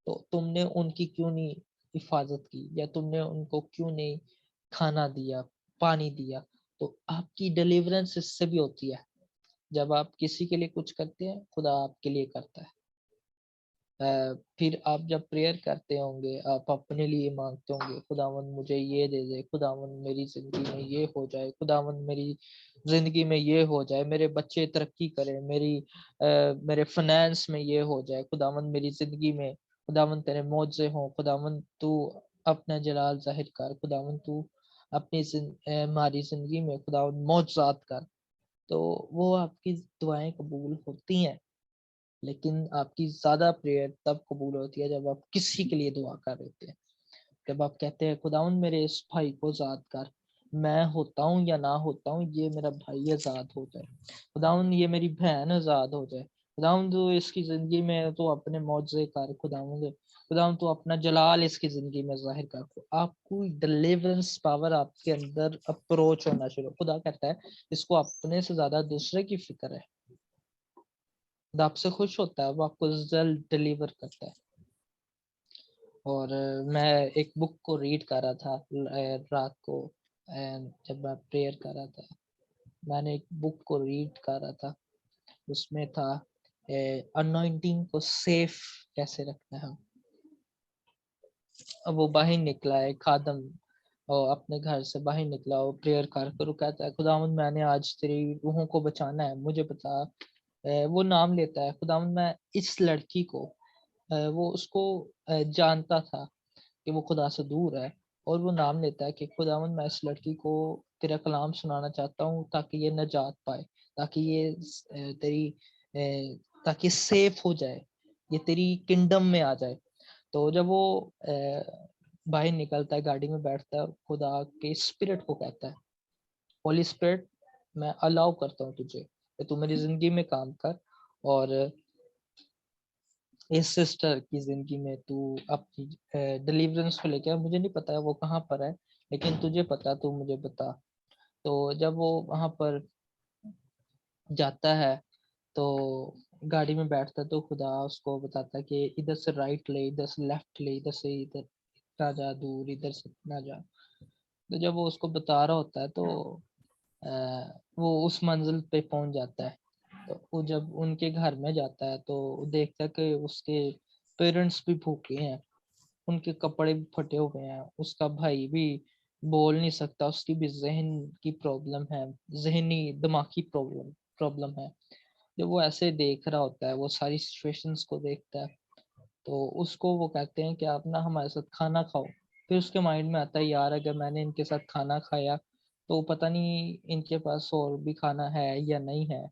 तो तुमने उनकी क्यों नहीं हिफाजत की, या तुमने उनको क्यों नहीं खाना दिया, पानी दिया? तो आपकी डिलीवरेंस इससे भी होती है। जब आप किसी के लिए कुछ करते हैं, खुदा आपके लिए करता है। फिर आप जब प्रेयर करते होंगे, आप अपने लिए मांगते होंगे, खुदावंद मुझे ये दे दे, खुदावंद मेरी जिंदगी में ये हो जाए, खुदावंद मेरी जिंदगी में ये हो जाए, मेरे बच्चे तरक्की करें, मेरे फाइनेंस में ये हो जाए, खुदावंद मेरी जिंदगी में, खुदावंद तेरे मौजे हों, खुदावंद तू अपना जलाल जाहिर कर, खुदावंद तू अपनी हमारी जिंदगी में खुदावंद मौजूद कर। तो वो आपकी दुआएं कबूल होती हैं, लेकिन आपकी ज्यादा प्रेयर तब कबूल होती है जब आप किसी के लिए दुआ कर रहे होते हैं। जब आप कहते हैं खुदाउन मेरे इस भाई को आजाद कर, मैं होता हूँ या ना होता हूँ, ये मेरा भाई आजाद हो जाए, खुदाउन ये मेरी बहन आजाद हो जाए, खुदाउन तो इसकी जिंदगी में तो अपने मौजे कर, खुदाउन खुदाउन तो अपना जलाल इसकी जिंदगी में जाहिर कर। तो आपको डिलीवरेंस पावर आपके अंदर अप्रोच होना शुरू। खुदा कहता है इसको अपने से ज्यादा दूसरे की फिक्र है, खुदा आपसे खुश होता है, वो आपको जल्द डिलीवर करता है। और मैं एक बुक को रीड कर रहा था रात को, जब मैं प्रेयर कर रहा था, मैंने एक बुक को रीड कर रहा था, उसमें था अनॉइंटिंग को सेफ कैसे रखना है। अब वो बाहर निकला है खादम, और अपने घर से बाहर निकला, वो प्रेयर कर कर वो कहता है खुदावंद मैंने आज तेरी रूहों को बचाना है, मुझे बता। वो नाम लेता है खुदावंद, मैं इस लड़की को, वो उसको जानता था कि वो खुदा से दूर है, और वो नाम लेता है कि खुदावंद मैं इस लड़की को तेरा कलाम सुनाना चाहता हूँ, ताकि ये नजात पाए, ताकि ये ताकि सेफ हो जाए, ये तेरी किंगडम में आ जाए। तो जब वो बाहर निकलता है, गाड़ी में बैठता है, खुदा के स्पिरिट को कहता है होली स्पिरिट, मैं अलाउ करता हूँ तुझे कि तू मेरी जिंदगी में काम कर, और इस सिस्टर की जिंदगी में तू अपनी डिलीवरेंस को लेकर, मुझे नहीं पता है वो कहाँ पर है, लेकिन तुझे पता, तू मुझे बता। तो जब वो वहां पर जाता है, तो गाड़ी में बैठता है, तो खुदा उसको बताता है कि इधर से राइट ले, इधर से लेफ्ट ले, इधर से इधर ना जा दूर, इधर से ना जा। तो जब वो उसको बता रहा होता है, तो वो उस मंजिल पे पहुंच जाता है। तो वो जब उनके घर में जाता है, तो वो देखता है कि उसके पेरेंट्स भी भूखे हैं, उनके कपड़े भी फटे हुए हैं, उसका भाई भी बोल नहीं सकता, उसकी भी जहन की प्रॉब्लम है, जहनी दिमागी प्रॉब्लम है। जब वो ऐसे देख रहा होता है, वो सारी सिचुएशंस को देखता है, तो उसको वो कहते हैं कि आप ना हमारे साथ खाना खाओ। फिर उसके माइंड में आता है, यार अगर मैंने इनके साथ खाना खाया तो पता नहीं इनके पास और भी खाना है या नहीं है,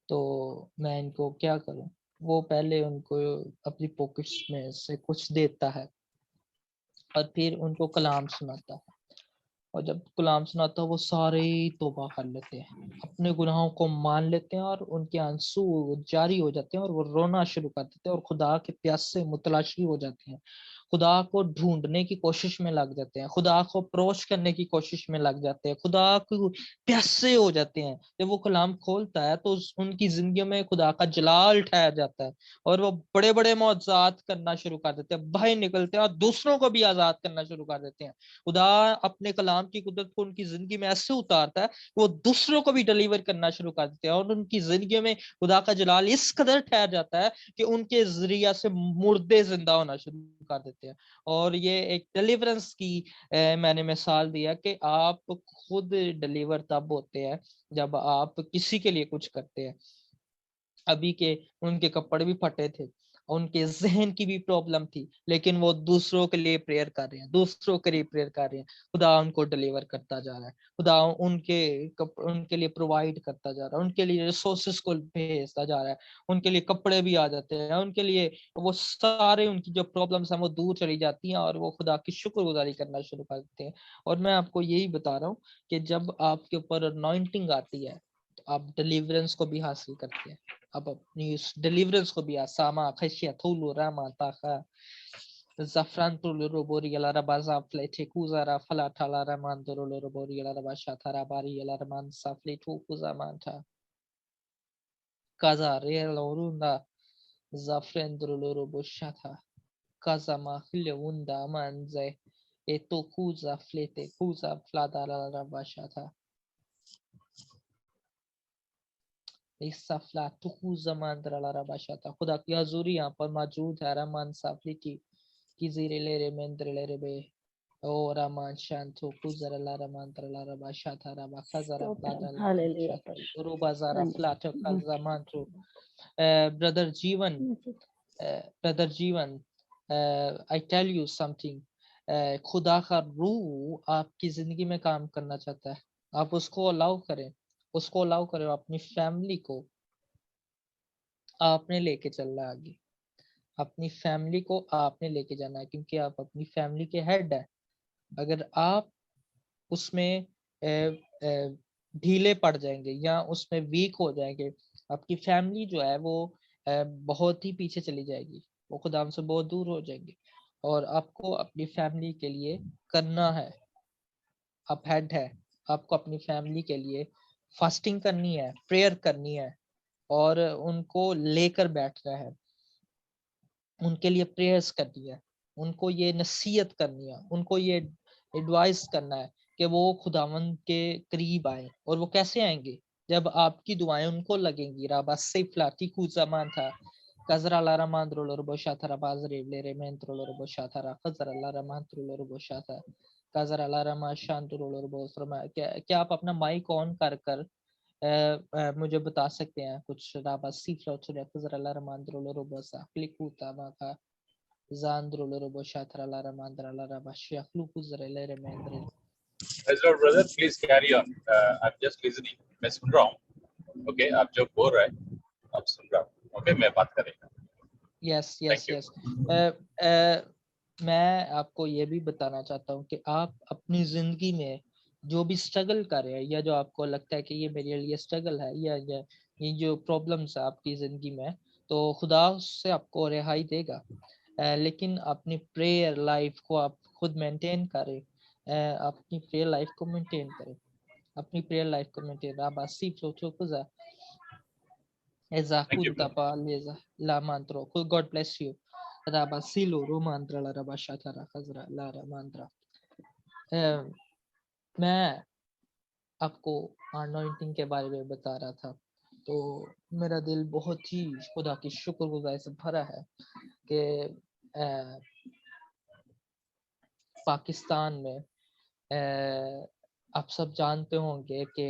तो मैं इनको क्या करूं। वो पहले उनको अपनी पॉकेट्स में से कुछ देता है और फिर उनको कलाम सुनाता है। और जब कलाम सुनाता है, वो सारे ही तौबा कर लेते हैं, अपने गुनाहों को मान लेते हैं, और उनके आंसू जारी हो जाते हैं और वो रोना शुरू कर देते हैं और खुदा के प्यास से मुतलाशी हो जाते हैं, खुदा को ढूंढने की कोशिश में लग जाते हैं, खुदा को अप्रोच करने की कोशिश में लग जाते हैं, खुदा को प्यासे हो जाते हैं। जब वो कलाम खोलता है तो उनकी जिंदगी में खुदा का जलाल ठहर जाता है, और वो बड़े बड़े मौजज़ात करना शुरू कर देते हैं, बाहर निकलते हैं और दूसरों को भी आजाद करना शुरू कर देते हैं। खुदा अपने कलाम की कुदरत को उनकी जिंदगी में ऐसे उतारता है, वो दूसरों को भी डिलीवर करना शुरू कर देते हैं, और उनकी जिंदगी में खुदा का जलाल इस कदर ठहर जाता है कि उनके जरिया से मुर्दे जिंदा होना शुरू कर देते हैं। और ये एक डिलीवरेंस की मैंने मिसाल दिया कि आप खुद डिलीवर तब होते हैं जब आप किसी के लिए कुछ करते हैं। अभी के उनके कपड़े भी फटे थे, उनके जहन की भी प्रॉब्लम थी, लेकिन वो दूसरों के लिए प्रेयर कर रहे हैं, दूसरों के लिए प्रेयर कर रहे हैं। खुदा उनको डिलीवर करता जा रहा है, खुदा उनके लिए प्रोवाइड करता जा रहा है, उनके लिए रिसोर्सेस को भेजता जा रहा है, उनके लिए कपड़े भी आ जाते हैं, उनके लिए वो सारे उनकी जो प्रॉब्लम्स हैं वो दूर चली जाती हैं, और वो खुदा की शुक्रगुजारी करना शुरू कर देते हैं। और मैं आपको यही बता रहा हूँ कि जब आपके ऊपर अनॉइंटिंग आती है तो आप डिलीवरेंस को भी हासिल करते हैं। अब अपनी उस डिलीवरेंस को भी आसामा खशिया थूलू रामा ताखा जफरान तुलु रोबोरी अला रबा जाफले ठेकुजा रा फला ठाला रमान दोरो रोबोरी अला रबा शाथारा बारी अला रमान साफले ठोकुजा मांथा काजा रे लोरुंदा जफरेन दोरो रोबो शाथा काजा माखिले उंदा manze e to kuza flete kuza flada la raba शाथा सफला तुकु जमान दरला बाशाता। खुदा की हजूरी यहाँ पर मौजूद है। रहमान साफली की जीरे ले रे मेंद्र ले रे बे ओ रहमान शांतो कुजरला रहमान दरला रबा शाता रबा खजरा స్తోత్రం. फ्लाटा హల్లెలూయా शाता పరిశుద్ధ. रुबा जारा రండి. फ्लाटा ఉమ్. खजमान तो ब्रदर जीवन ब्रदर जीवन आई टेल यू समथिंग। खुदा का रूह आपकी जिंदगी में काम करना चाहता है, आप उसको अलाउ करें, उसको अलाउ करें। अपनी फैमिली को आपने लेके चलना है आगे, अपनी फैमिली को आपने लेके जाना है, क्योंकि आप अपनी फैमिली के हेड है। अगर आप उसमें ढीले पड़ जाएंगे या उसमें वीक हो जाएंगे, आपकी फैमिली जो है वो बहुत ही पीछे चली जाएगी, वो खुदा से बहुत दूर हो जाएंगे। और आपको अपनी फैमिली के लिए करना है, आप हेड है, आपको अपनी फैमिली के लिए फास्टिंग करनी है, प्रेयर करनी है, और उनको लेकर बैठना है, उनके लिए प्रेयर्स करनी है, उनको ये नसीहत करनी है, उनको ये एडवाइस करना है कि वो खुदावंद के करीब आए। और वो कैसे आएंगे? जब आपकी दुआएं उनको लगेंगी। राबा से फ्लाटी कुजामान था कजरा लारा मांद्रोलो बोशा था बाजरे लेरे मेंत्रोलो बोशा था कजरा लारा मांत्रोलो बोशा था कजरा लारा मा शांतरोलो बोसरमा। क्या आप अपना माइक ऑन कर कर मुझे बता सकते हैं कुछ? राबा सी फ्लोचरे कजरा लारा मांद्रोलो बोसा क्लिकूता माका Zandrolo robo shatra la ramandra la rabashia flukuzre le remendre. Praise Lord, brother. Please carry on. I'm just listening. मैं सुन रहा हूँ. Okay, आप जो बोल रहे हैं, आप सुन रहा हूँ. Okay, मैं बात करेगा. Yes, yes, Thank you. yes. मैं आपको ये भी बताना चाहता हूँ कि आप अपनी जिंदगी में जो भी स्ट्रगल कर रहे हैं, या जो आपको लगता है कि ये मेरे लिए स्ट्रगल है, या ये जो प्रॉब्लम्स है आपकी जिंदगी में, तो खुदा उससे आपको रिहाई देगा। लेकिन अपनी प्रेयर लाइफ को आप खुद मेंटेन करें, अपनी प्रेयर लाइफ को मेंटेन करें, अपनी प्रेयर लाइफ को मेंटेन। राबा सी फ्लोचो कुजा eza Thank you, kunta brother. pa leza la mantro. God bless you. Raba silo ro mantra la raba shatara khazra la ra mantra. मैं आपको अनॉइंटिंग के बारे में बता रहा था, तो मेरा दिल बहुत ही खुदा की शुक्रगुजारी से भरा है कि पाकिस्तान में आप सब जानते होंगे कि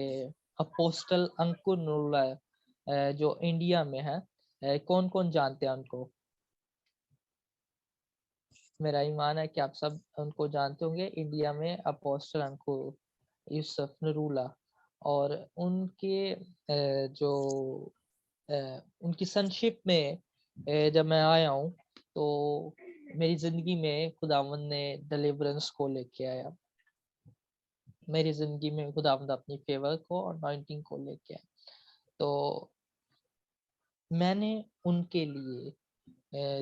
अपोस्टल अंकुर नूरुल्लाह जो इंडिया में है, कौन कौन जानते हैं उनको? मेरा ईमान है कि आप सब उनको जानते होंगे। इंडिया में अपोस्टल अंकुर यूसुफ नूरुल्लाह, और उनके जो उनकी सनशिप में जब मैं आया हूँ तो मेरी जिंदगी में खुदावंद ने डिलीवरेंस को लेके आया। मेरी जिंदगी में खुदावंद अपनी फेवर को और अनॉइंटिंग को लेके आया। तो मैंने उनके लिए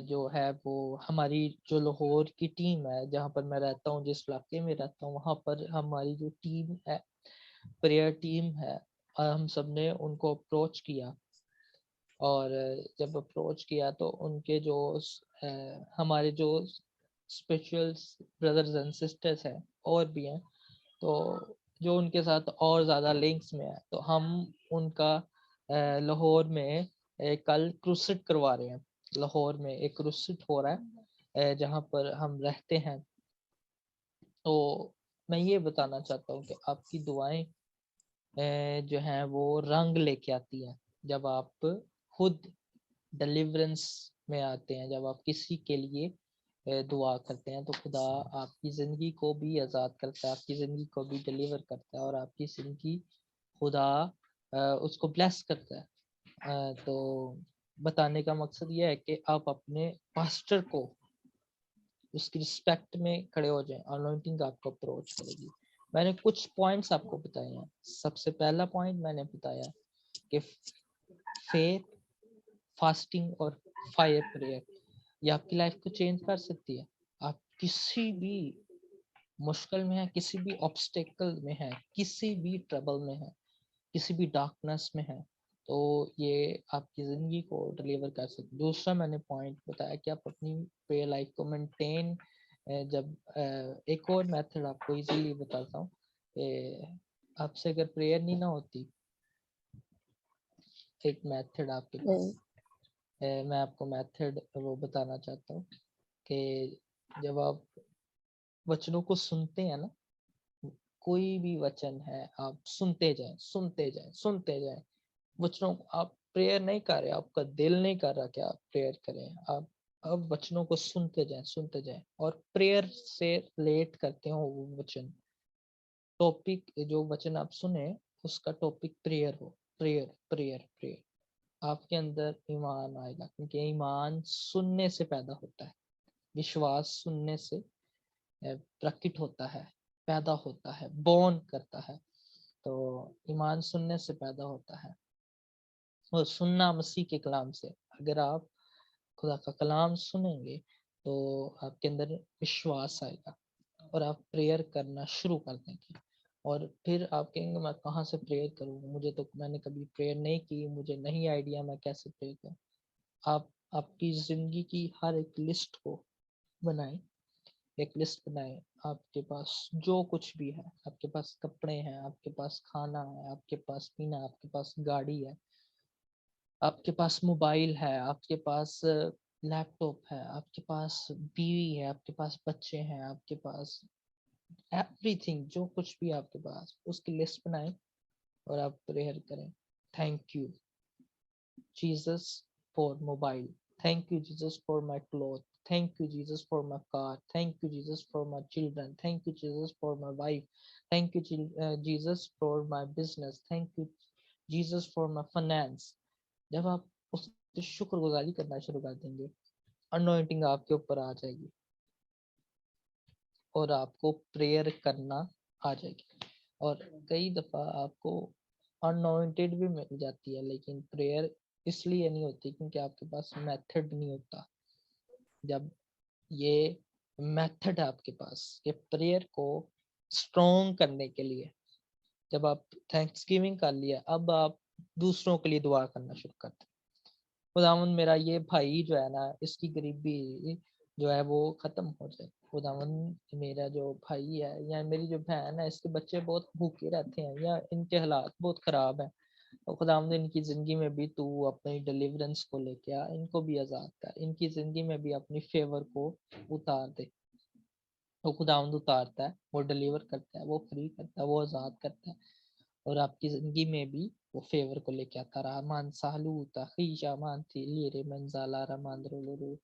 जो है वो हमारी जो लाहौर की टीम है, जहाँ पर मैं रहता हूँ, जिस इलाके में रहता हूँ, वहाँ पर हमारी जो टीम है, प्रेयर टीम है, हम सब ने उनको अप्रोच किया। और जब अप्रोच किया तो उनके जो हमारे जो स्पिरिचुअल ब्रदर्स एंड सिस्टर्स हैं और भी हैं, तो जो उनके साथ और ज़्यादा लिंक्स में है, तो हम उनका लाहौर में कल क्रूसिड करवा रहे हैं। लाहौर में एक क्रूसिड हो रहा है जहाँ पर हम रहते हैं। तो मैं ये बताना चाहता हूँ कि आपकी दुआएं जो हैं वो रंग लेके आती हैं जब आप खुद डिलीवरेंस में आते हैं। जब आप किसी के लिए दुआ करते हैं तो खुदा आपकी ज़िंदगी को भी आज़ाद करता है, आपकी ज़िंदगी को भी डिलीवर करता है, और आपकी ज़िंदगी खुदा उसको ब्लेस करता है। तो बताने का मकसद ये है कि आप अपने पास्टर को उसकी रिस्पेक्ट में खड़े हो जाएं, अनॉइंटिंग आपको अप्रोच करेगी। मैंने कुछ पॉइंट्स आपको बताए हैं। सबसे पहला पॉइंट मैंने बताया कि फेथ, फास्टिंग और फायर प्रेयर ये आपकी लाइफ को चेंज कर सकती है। आप किसी भी मुश्किल में है, किसी भी ऑब्स्टेकल में है, किसी भी ट्रबल में है, किसी भी डार्कनेस में है, तो ये आपकी ज़िंदगी को डिलीवर कर सकते। दूसरा मैंने पॉइंट बताया कि आप अपनी प्रेयर लाइफ को मेंटेन जब एक और मेथड आपको इजीली बताता हूँ कि आपसे अगर प्रेयर नहीं ना होती, एक मेथड आपके पास मैं आपको मेथड वो बताना चाहता हूँ कि जब आप वचनों को सुनते हैं ना, कोई भी वचन है आप सुनते जाएं, सुनते जाएं, सुनते जाएं। वचनों आप प्रेयर नहीं कर रहे, आपका दिल नहीं कर रहा कि आप प्रेयर करें, आप अब वचनों को सुनते जाएं, सुनते जाएं, और प्रेयर से रिलेट करते हो वो वचन। टॉपिक जो वचन आप सुने उसका टॉपिक प्रेयर हो, प्रेयर प्रेयर प्रेयर। आपके अंदर ईमान आएगा, क्योंकि ईमान सुनने से पैदा होता है, विश्वास सुनने से प्रकट होता है, पैदा होता है, बॉर्न करता है। तो ईमान सुनने से पैदा होता है, और सुनना मसीह के कलाम से। अगर आप खुदा का कलाम सुनेंगे तो आपके अंदर विश्वास आएगा और आप प्रेयर करना शुरू कर देंगे। और फिर आप कहेंगे मैं कहाँ से प्रेयर करूँ, मुझे तो, मैंने कभी प्रेयर नहीं की, मुझे नहीं आइडिया मैं कैसे प्रेयर करूँ। आप आपकी ज़िंदगी की हर एक लिस्ट को बनाएं, एक लिस्ट बनाएं। आपके पास जो कुछ भी है, आपके पास कपड़े हैं, आपके पास खाना है, आपके पास पीना, आपके पास गाड़ी है, आपके पास मोबाइल है, आपके पास लैपटॉप है, आपके पास बीवी है, आपके पास बच्चे हैं, आपके पास एवरीथिंग, जो कुछ भी आपके पास, उसकी लिस्ट बनाएं और आप प्रेयर करें। Thank you Jesus for mobile, thank you Jesus for my cloth, thank you Jesus for my car, thank you Jesus for my children, thank you Jesus for my wife, thank you Jesus for my business, thank you Jesus for my finance. जब आप उसकी शुक्रगुजारी करना शुरू कर देंगे, anointing आपके ऊपर आ जाएगी और आपको प्रेयर करना आ जाएगी। और कई दफ़ा आपको अनॉइंटेड भी मिल जाती है, लेकिन प्रेयर इसलिए नहीं होती क्योंकि आपके पास मेथड नहीं होता। जब ये मेथड है आपके पास ये प्रेयर को स्ट्रॉन्ग करने के लिए, जब आप थैंक्सगिविंग कर लिया, अब आप दूसरों के लिए दुआ करना शुरू करते हैं। खुदावंद मेरा ये भाई जो है ना, इसकी गरीबी जो है वो खत्म हो जाए। खुदावंद मेरा जो भाई है या मेरी जो बहन है, इसके बच्चे बहुत भूखे रहते हैं या इनके हालात बहुत खराब हैं, और खुदावंद इनकी जिंदगी में भी तू अपनी डिलीवरेंस को लेके आ, इनको भी आजाद कर, इनकी जिंदगी में भी अपनी फेवर को उतार दे। वो खुदावंद उतारता है, वो डिलीवर करता है, वो फ्री करता है, वो आजाद करता है, और आपकी जिंदगी में भी वो फेवर को लेके आता रहा। मान सालू तखीशा मान थी लीरे मंजाला रमांद्रो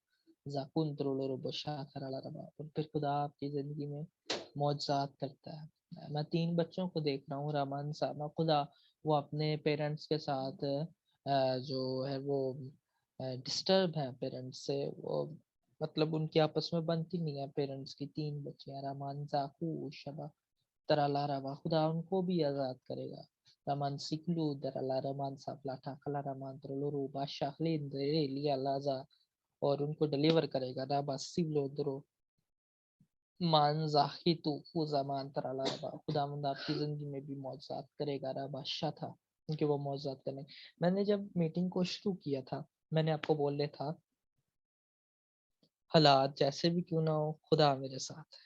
जाकुंद्रो बशा कराला रमा, और फिर खुदा आपकी जिंदगी में मौजज़ात करता है। मैं 3 बच्चों को देख रहा हूँ रमान साहब, खुदा वो अपने पेरेंट्स के साथ जो है वो डिस्टर्ब है पेरेंट्स से, वो मतलब उनकी आपस में बनती नहीं है पेरेंट्स की। 3 बच्चे हैं रमान जाकू शबा तरला रवा, खुदा उनको भी आजाद करेगा। रमान सिकलू दरला रमान साफला ठाकला रमान त्रोलो बादशाह ले लिया लाजा, और उनको डिलीवर करेगा। रबा सिवलो दरो मान जाहितु ज़मान तरला रबा, खुदावंद आपकी जिंदगी में भी मौजज़ात करेगा। रबा था उनके वो मौजज़ात करने। मैंने जब मीटिंग को शुरू किया था, मैंने आपको बोले था हालात जैसे भी क्यों ना हो खुदा मेरे साथ है,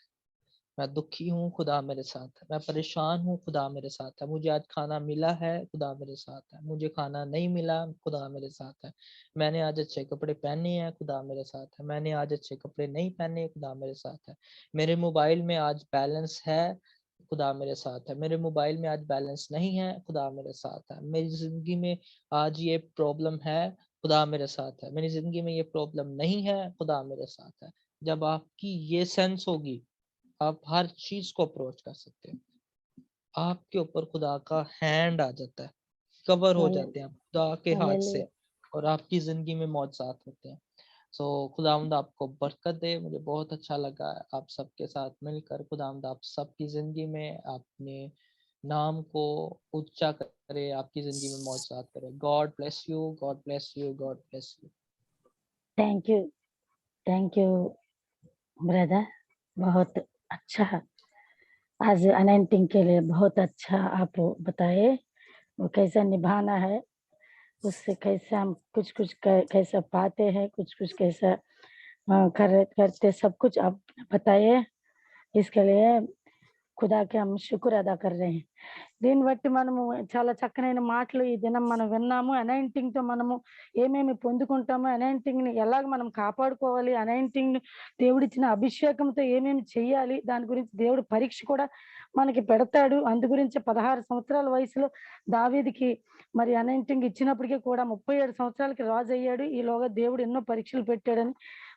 मैं दुखी हूँ खुदा मेरे साथ है, मैं परेशान हूँ खुदा मेरे साथ है, मुझे आज खाना मिला है खुदा मेरे साथ है, मुझे खाना नहीं मिला खुदा मेरे साथ है, मैंने आज अच्छे कपड़े पहने हैं खुदा मेरे साथ है, मैंने आज अच्छे कपड़े नहीं पहने खुदा मेरे साथ है, मेरे मोबाइल में आज बैलेंस है खुदा मेरे साथ है, मेरे मोबाइल में आज बैलेंस नहीं है खुदा मेरे साथ है, मेरी जिंदगी में आज ये प्रॉब्लम है खुदा मेरे साथ है, मेरी जिंदगी में ये प्रॉब्लम नहीं है खुदा मेरे साथ है। जब आपकी ये सेंस होगी, आप हर चीज को अप्रोच कर सकते हैं। आपके ऊपर खुदा का हैंड आ जाता है, कवर हो जाते हैं आप खुदा के हाथ से, और आपकी जिंदगी में मौजज़ात होते हैं। सो खुदावंद आपको बरकत दे। मुझे बहुत अच्छा लगा आप सबके साथ मिलकर। खुदावंद आप सबकी जिंदगी में अपने नाम को ऊंचा करे, आपकी जिंदगी में मौजज़ात करे। God bless you, God bless you, God bless you. Thank you brother, बहुत अच्छा, आज अनंटिंग के लिए बहुत अच्छा आप बताए, वो कैसा निभाना है, उससे कैसे हम कुछ कुछ कैसा पाते हैं, कुछ कुछ कैसा करते, सब कुछ आप बताइए। इसके लिए खुदा के हम शुक्र अदा कर रहे हैं। దీన్ని బట్టి మనము చాలా చక్కనైన మాటలు ఈ దినం మనం విన్నాము. అనాయింటింగ్ తో మనము ఏమేమి పొందుకుంటామో, అనాయింటింగ్ ని ఎలాగ మనం కాపాడుకోవాలి, అనాయింటింగ్ దేవుడిచ్చిన అభిషేకంతో ఏమేమి చెయ్యాలి, దాని గురించి దేవుడు పరీక్ష కూడా మనకి పెడతాడు. అందు గురించి 16 సంవత్సరాల వయసులో దావీదుకి మరి అనాయింటింగ్ ఇచ్చినప్పటికీ కూడా 37 సంవత్సరాలకి రాజు అయ్యాడు. ఈలోగా దేవుడు ఎన్నో పరీక్షలు పెట్టాడని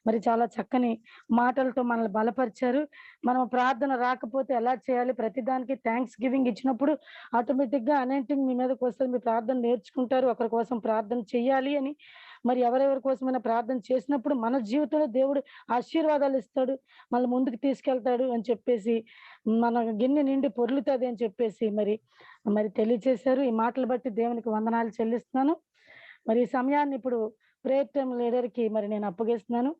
మరి చాలా చక్కని మాటలతో మనల్ని బలపరిచారు. మనం ప్రార్థన రాకపోతే ఎలా చేయాలి, ప్రతిదానికి థ్యాంక్స్ గివింగ్ ఇచ్చినప్పుడు ఆటోమేటిక్ గా అనాయింటింగ్ మీ మీదకి వస్తుంది. మీ ప్రార్థన నేర్చుకుంటారు, ఒకరి కోసం ప్రార్థన చెయ్యాలి అని. మరి ఎవరెవరి కోసమైనా ప్రార్థన చేసినప్పుడు మన జీవితంలో దేవుడు ఆశీర్వాదాలు ఇస్తాడు, మళ్ళీ ముందుకు తీసుకెళ్తాడు అని చెప్పేసి, మన గిన్నె నిండి పొర్లుతుంది అని చెప్పేసి మరి తెలియచేశారు. ఈ మాటలు బట్టి దేవునికి వందనాలు చెల్లిస్తున్నాను. మరి ఈ సమయాన్ని ఇప్పుడు ప్రేయర్ టైమ్ లీడర్ కి మరి నేను అప్పగిస్తున్నాను.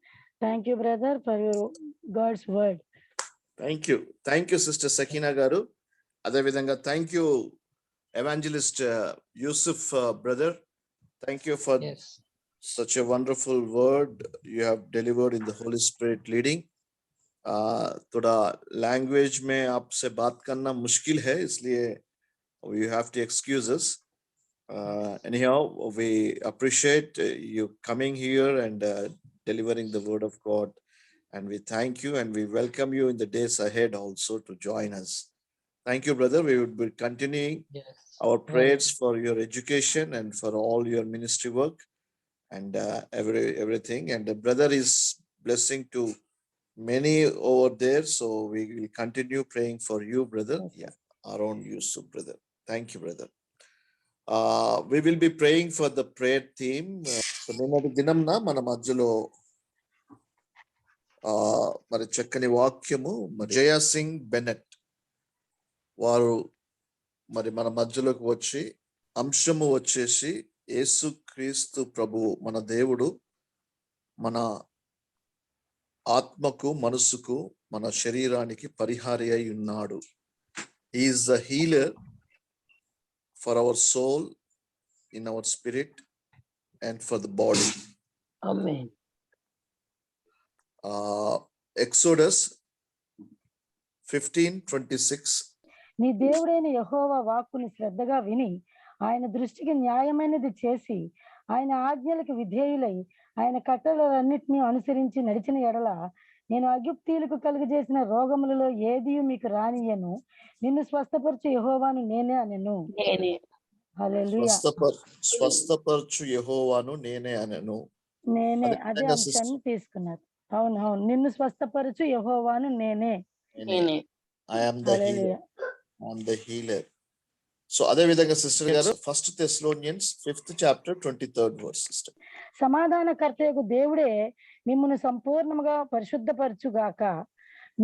Thank you brother for your God's word. Thank you sister Sakina garu. అదే విధంగా thank you evangelist Yusuf brother. Thank you for such a wonderful word you have delivered in the Holy Spirit leading. थोड़ा language में आपसे बात करना मुश्किल है, इसलिए you have to excuse us. Anyhow, we appreciate you coming here and delivering the word of God, and we thank you and we welcome you in the days ahead also to join us. Thank you, brother. We would be continuing our prayers for your education and for all your ministry work and everything. And the brother is blessing to many over there, so we will continue praying for you, brother. Yeah, around you, so brother. Thank you, brother. We will be praying for the prayer team. నిన్నటి దినంన మన మధ్యలో మరి చక్కని వాక్యము జయా Singh Bennett వారు మరి మన మధ్యలోకి వచ్చి అంశము వచ్చేసి యేసు క్రీస్తు ప్రభువు మన దేవుడు మన ఆత్మకు, మనసుకు, మన శరీరానికి పరిహారి అయి ఉన్నాడు. He is the healer for our soul, in our spirit and for the body. Amen. Exodus 15:26. నీ దేవుడైన యెహోవా వాక్కుని శ్రద్ధగా విని ఆయన దృష్టికి న్యాయమైనది చేసి ఆయన ఆజ్ఞలకు విధేయులై ఆయన కట్టడలన్నిటినీ అనుసరించి నడిచిన ఎడల నేను ఐగుప్తీయులకు కలుగజేసిన రోగములలో ఏది మీకు రానియను, నిన్ను స్వస్థపరచు యెహోవాను నేనే అనెను. హల్లెలూయా. స్వస్థపరచు యెహోవాను నేనే అనెను. నేనే అదే అంశాన్ని తీసుకున్నారు. అవును, నిన్ను స్వస్థపరచు యెహోవాను నేనే. I am the healer. So అదే విధంగా సిస్టర్ గారు 1 Thessalonians 5th chapter 23rd verse sister. సమాధానకర్తయగు దేవుడే మిమ్మును సంపూర్ణముగా పరిశుద్ధపరచుగాక,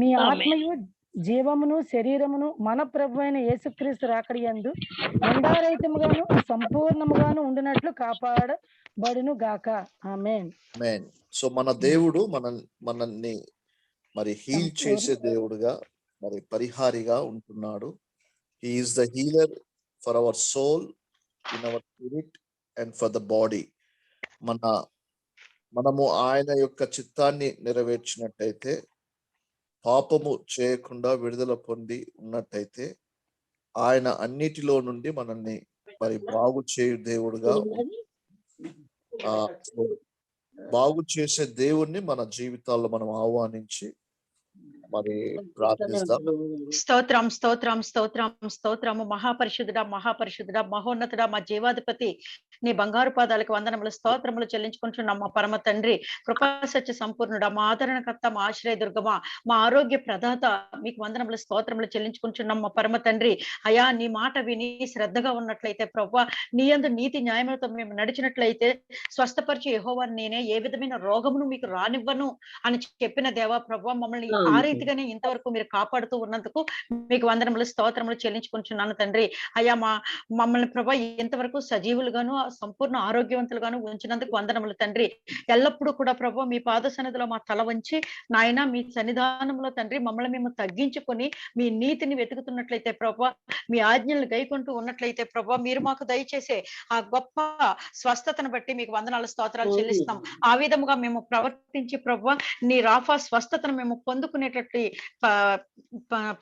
మీ ఆత్మయు జీవమును శరీరమును మన ప్రభువైన యేసుక్రీస్తు రాకడ యందు నిందారహితముగాను సంపూర్ణముగాను ఉండినట్లు కాపాడబడును గాక. ఆమేన్. ఆమేన్. సో మన దేవుడు మనల్ని మరి హీల్ చేసే దేవుడుగా, మరి పరిహారిగా ఉంటున్నాడు. He is the healer for our soul, in our spirit and for the body. మనము ఆయన యొక్క చిత్తాన్ని నెరవేర్చినట్టయితే, పాపము చేయకుండా విడుదల పొంది ఉన్నట్టయితే, ఆయన అన్నిటిలో నుండి మనల్ని మరి బాగు చేయు దేవుడుగా, బాగు చేసే దేవుణ్ణి మన జీవితాల్లో మనం ఆహ్వానించి మరి ప్రార్థిస్తాం. స్తోత్రం స్తోత్రం స్తోత్రం స్తోత్రము. మహాపరిశుద్ధుడా మహాపరిశుద్ధుడా మహోన్నతుడా మా జీవాధిపతి, నీ బంగారు పాదాలకు వందనములు స్తోత్రములు చెల్లించుకుంటున్నాం మా పరమ తండ్రి. కృపా సత్య సంపూర్ణుడా, మా ఆదరణకర్త, మా ఆశ్రయదుర్గమా, మా ఆరోగ్య ప్రదాత, మీకు వందనములు స్తోత్రములు చెల్లించుకుంటున్నాం మా పరమ తండ్రి. అయా నీ మాట విని శ్రద్ధగా ఉన్నట్లయితే ప్రభువా, నీ యందు నీతి న్యాయములతో మేము నడిచినట్లయితే స్వస్థపరిచి యెహోవా నేనే, ఏ విధమైన రోగమును మీకు రానివ్వను అని చెప్పిన దేవా ప్రభువా, మమ్మల్ని ఆ రీతిగానే ఇంతవరకు మీరు కాపాడుతూ ఉన్నందుకు మీకు వందనములు స్తోత్రములు చెల్లించుకుంటున్నాను తండ్రి. అయ్యా మమ్మల్ని ప్రభా ఇంతవరకు సజీవులుగాను సంపూర్ణ ఆరోగ్యవంతులుగాను ఉంచినందుకు వందనములు తండ్రి. ఎల్లప్పుడూ కూడా ప్రభా మీ పాద సన్నిధిలో మా తల వంచి నాయన మీ సన్నిధానంలో తండ్రి మమ్మల్ని మేము తగ్గించుకొని మీ నీతిని వెతుకుతున్నట్లయితే ప్రభా, మీ ఆజ్ఞలను గైకొంటూ ఉన్నట్లయితే ప్రభా, మీరు మాకు దయచేసే ఆ గొప్ప స్వస్థతను బట్టి మీకు వందనాలు స్తోత్రాలు చెల్లిస్తాం. ఆ విధముగా మేము ప్రవర్తించి ప్రభా నీ రాఫా స్వస్థతను మేము పొందుకునేటట్టు